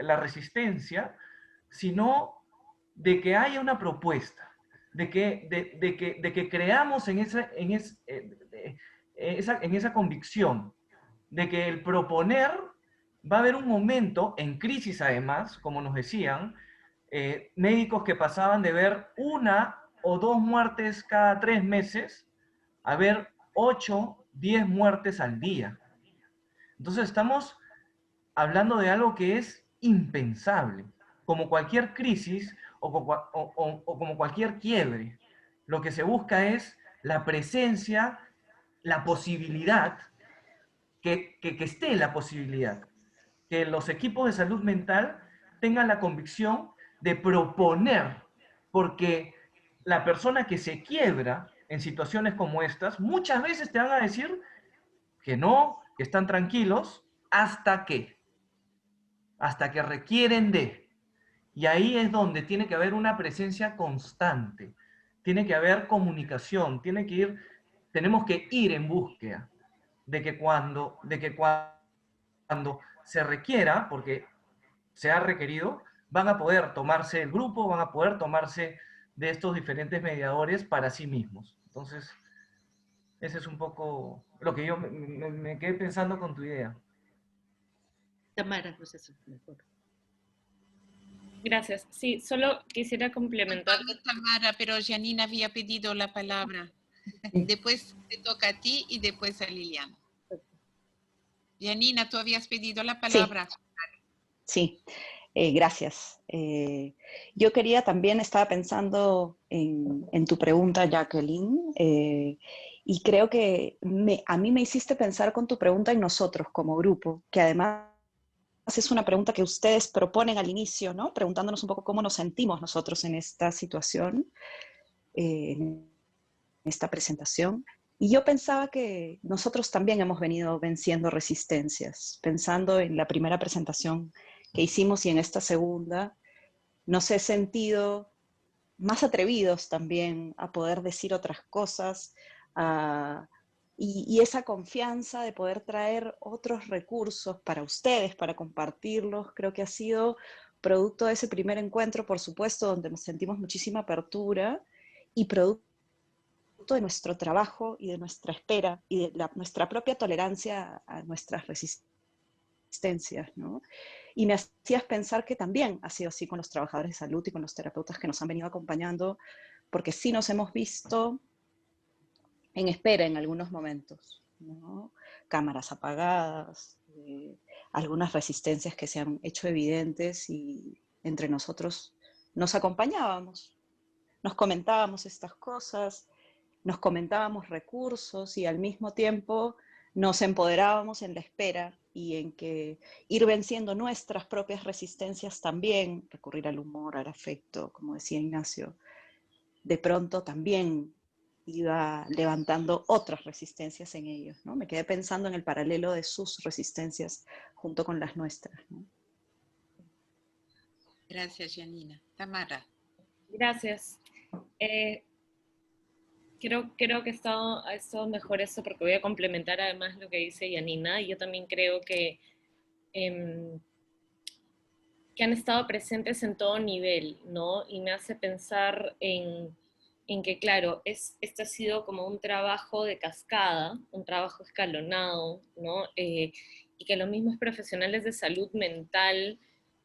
la resistencia, sino de que haya una propuesta, de que creamos en esa convicción, de que el proponer va a haber un momento, en crisis además, como nos decían, médicos que pasaban de ver 1 o 2 muertes cada 3 meses, a ver 8, 10 muertes al día. Entonces estamos hablando de algo que es impensable. Como cualquier crisis o como cualquier quiebre, lo que se busca es la presencia, la posibilidad, que esté la posibilidad, que los equipos de salud mental tengan la convicción de proponer, porque la persona que se quiebra en situaciones como estas, muchas veces te van a decir que no, que están tranquilos, hasta que requieren de. Y ahí es donde tiene que haber una presencia constante, tiene que haber comunicación, tenemos que ir en búsqueda de que cuando se requiera, porque se ha requerido, van a poder tomarse el grupo, van a poder tomarse de estos diferentes mediadores para sí mismos. Entonces, ese es un poco lo que yo me quedé pensando con tu idea. Tamara, no sé si mejor. Gracias. Sí, solo quisiera complementar. Tamara, pero Janina había pedido la palabra. Después te toca a ti y después a Liliana. Janina, tú habías pedido la palabra. Sí. Gracias. Yo quería también, estaba pensando en tu pregunta, Jacqueline, y creo que a mí me hiciste pensar con tu pregunta en nosotros como grupo, que además es una pregunta que ustedes proponen al inicio, ¿no? Preguntándonos un poco cómo nos sentimos nosotros en esta situación, en esta presentación. Y yo pensaba que nosotros también hemos venido venciendo resistencias, pensando en la primera presentación que hicimos y en esta segunda, nos he sentido más atrevidos también a poder decir otras cosas y esa confianza de poder traer otros recursos para ustedes, para compartirlos, creo que ha sido producto de ese primer encuentro, por supuesto, donde nos sentimos muchísima apertura y producto de nuestro trabajo y de nuestra espera y de nuestra propia tolerancia a nuestras resistencias, ¿no? Y me hacías pensar que también ha sido así con los trabajadores de salud y con los terapeutas que nos han venido acompañando, porque sí nos hemos visto en espera en algunos momentos, ¿no? Cámaras apagadas, algunas resistencias que se han hecho evidentes y entre nosotros nos acompañábamos, nos comentábamos estas cosas, nos comentábamos recursos y al mismo tiempo nos empoderábamos en la espera y en que ir venciendo nuestras propias resistencias también, recurrir al humor, al afecto, como decía Ignacio, de pronto también iba levantando otras resistencias en ellos, ¿no? Me quedé pensando en el paralelo de sus resistencias junto con las nuestras, ¿no? Gracias, Janina. Tamara. Gracias. Creo que ha estado mejor eso, porque voy a complementar además lo que dice Yanina. Yo también creo que han estado presentes en todo nivel, ¿no? Y me hace pensar en que, claro, este ha sido como un trabajo de cascada, un trabajo escalonado, ¿no? Y que los mismos profesionales de salud mental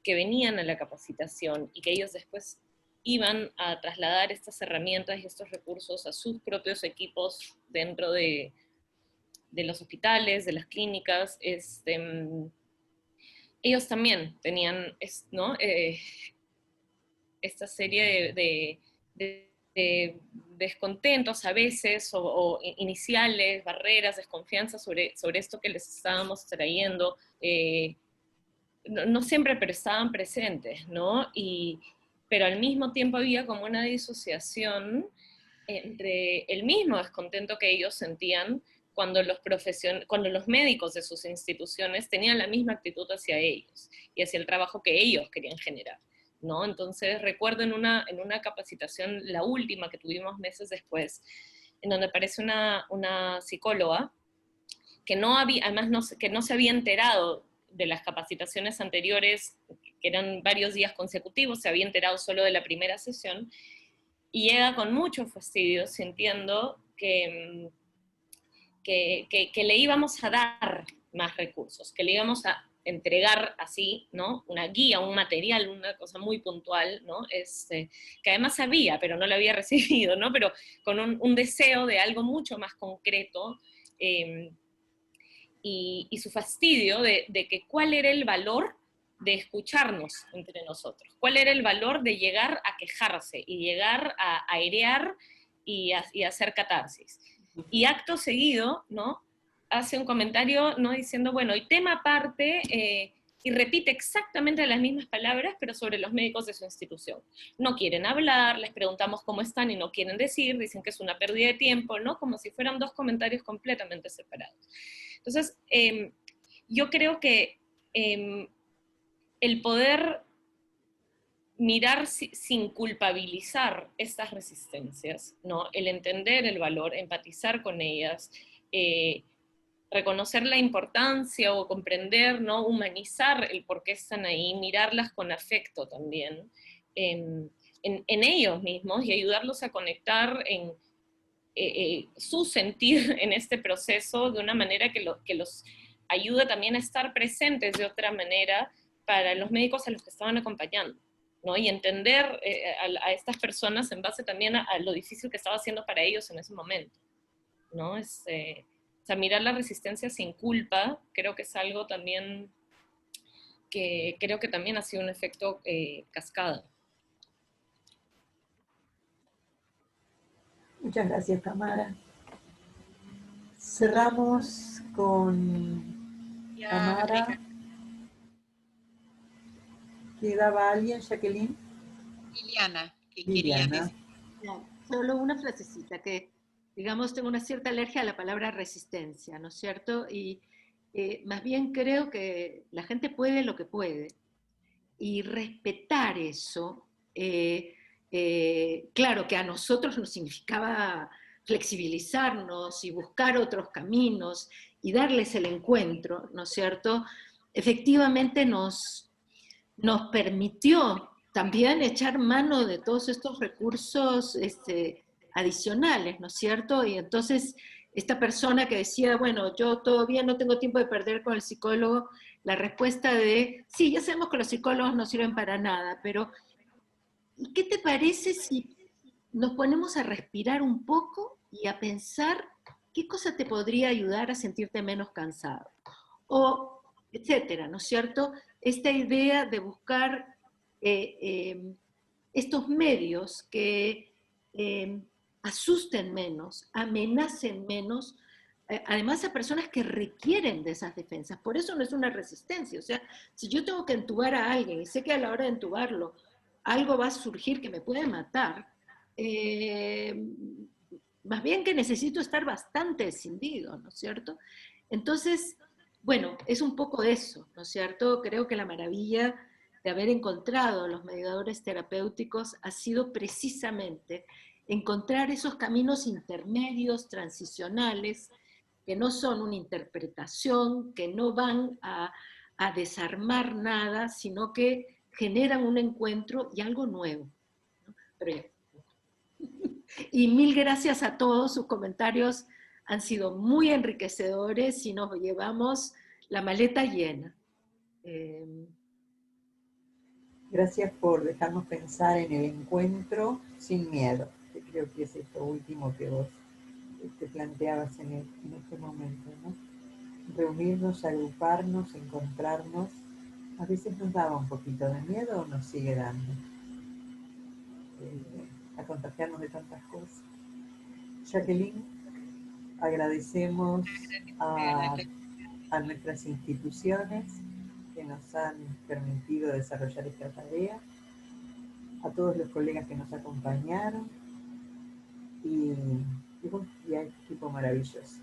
que venían a la capacitación y que ellos después iban a trasladar estas herramientas y estos recursos a sus propios equipos dentro de los hospitales, de las clínicas, ellos también tenían, ¿no? Esta serie de descontentos a veces, o iniciales, barreras, desconfianza sobre esto que les estábamos trayendo. No siempre, pero estaban presentes, ¿no? Pero al mismo tiempo había como una disociación entre el mismo descontento que ellos sentían cuando los médicos de sus instituciones tenían la misma actitud hacia ellos y hacia el trabajo que ellos querían generar, ¿no? Entonces recuerdo en una capacitación, la última que tuvimos meses después, en donde aparece una psicóloga que que no se había enterado de las capacitaciones anteriores, que eran varios días consecutivos, se había enterado solo de la primera sesión, y llega con mucho fastidio, sintiendo que le íbamos a dar más recursos, que le íbamos a entregar así, ¿no? Una guía, un material, una cosa muy puntual, ¿no? Que además sabía, pero no lo había recibido, ¿no? Pero con un deseo de algo mucho más concreto, y su fastidio de que cuál era el valor de escucharnos entre nosotros, cuál era el valor de llegar a quejarse y llegar a airear y hacer catarsis. Y acto seguido, ¿no? Hace un comentario, ¿no? Diciendo, bueno, y tema aparte, y repite exactamente las mismas palabras, pero sobre los médicos de su institución. No quieren hablar, les preguntamos cómo están y no quieren decir, dicen que es una pérdida de tiempo, ¿no? Como si fueran dos comentarios completamente separados. Entonces, yo creo que el poder mirar sin culpabilizar estas resistencias, ¿no? El entender el valor, empatizar con ellas, reconocer la importancia o comprender, ¿no? Humanizar el por qué están ahí, mirarlas con afecto también en ellos mismos y ayudarlos a conectar en su sentir en este proceso de una manera que los ayuda también a estar presentes de otra manera para los médicos a los que estaban acompañando, ¿no? Y entender a estas personas en base también a lo difícil que estaba haciendo para ellos en ese momento, ¿no? O sea, mirar la resistencia sin culpa, creo que es algo también que creo que también ha sido un efecto cascada. Muchas gracias, Tamara. Cerramos con Tamara. ¿Quedaba alguien, Jacqueline? Liliana, que Liliana. quería decir. No, solo una frasecita, que digamos tengo una cierta alergia a la palabra resistencia, ¿no es cierto? Y más bien creo que la gente puede lo que puede, y respetar eso, claro que a nosotros nos significaba flexibilizarnos y buscar otros caminos y darles el encuentro, ¿no es cierto? Efectivamente nos permitió también echar mano de todos estos recursos adicionales, ¿no es cierto? Y entonces esta persona que decía, bueno, yo todo bien, no tengo tiempo de perder con el psicólogo, la respuesta de, sí, ya sabemos que los psicólogos no sirven para nada, pero ¿y qué te parece si nos ponemos a respirar un poco y a pensar qué cosa te podría ayudar a sentirte menos cansado? O, etcétera, ¿no es cierto? Esta idea de buscar estos medios que asusten menos, amenacen menos, además a personas que requieren de esas defensas. Por eso no es una resistencia. O sea, si yo tengo que entubar a alguien y sé que a la hora de entubarlo algo va a surgir que me puede matar, más bien que necesito estar bastante escindido, ¿no es cierto? Entonces, bueno, es un poco eso, ¿no es cierto? Creo que la maravilla de haber encontrado los mediadores terapéuticos ha sido precisamente encontrar esos caminos intermedios, transicionales, que no son una interpretación, que no van a desarmar nada, sino que generan un encuentro y algo nuevo. Pero y mil gracias a todos, sus comentarios han sido muy enriquecedores y nos llevamos la maleta llena. Gracias por dejarnos pensar en el encuentro sin miedo, que creo que es esto último que vos te planteabas en este momento, ¿no? Reunirnos, agruparnos, encontrarnos. A veces nos daba un poquito de miedo o nos sigue dando a contagiarnos de tantas cosas. Jacqueline, agradecemos a nuestras instituciones que nos han permitido desarrollar esta tarea, a todos los colegas que nos acompañaron y a este equipo maravilloso.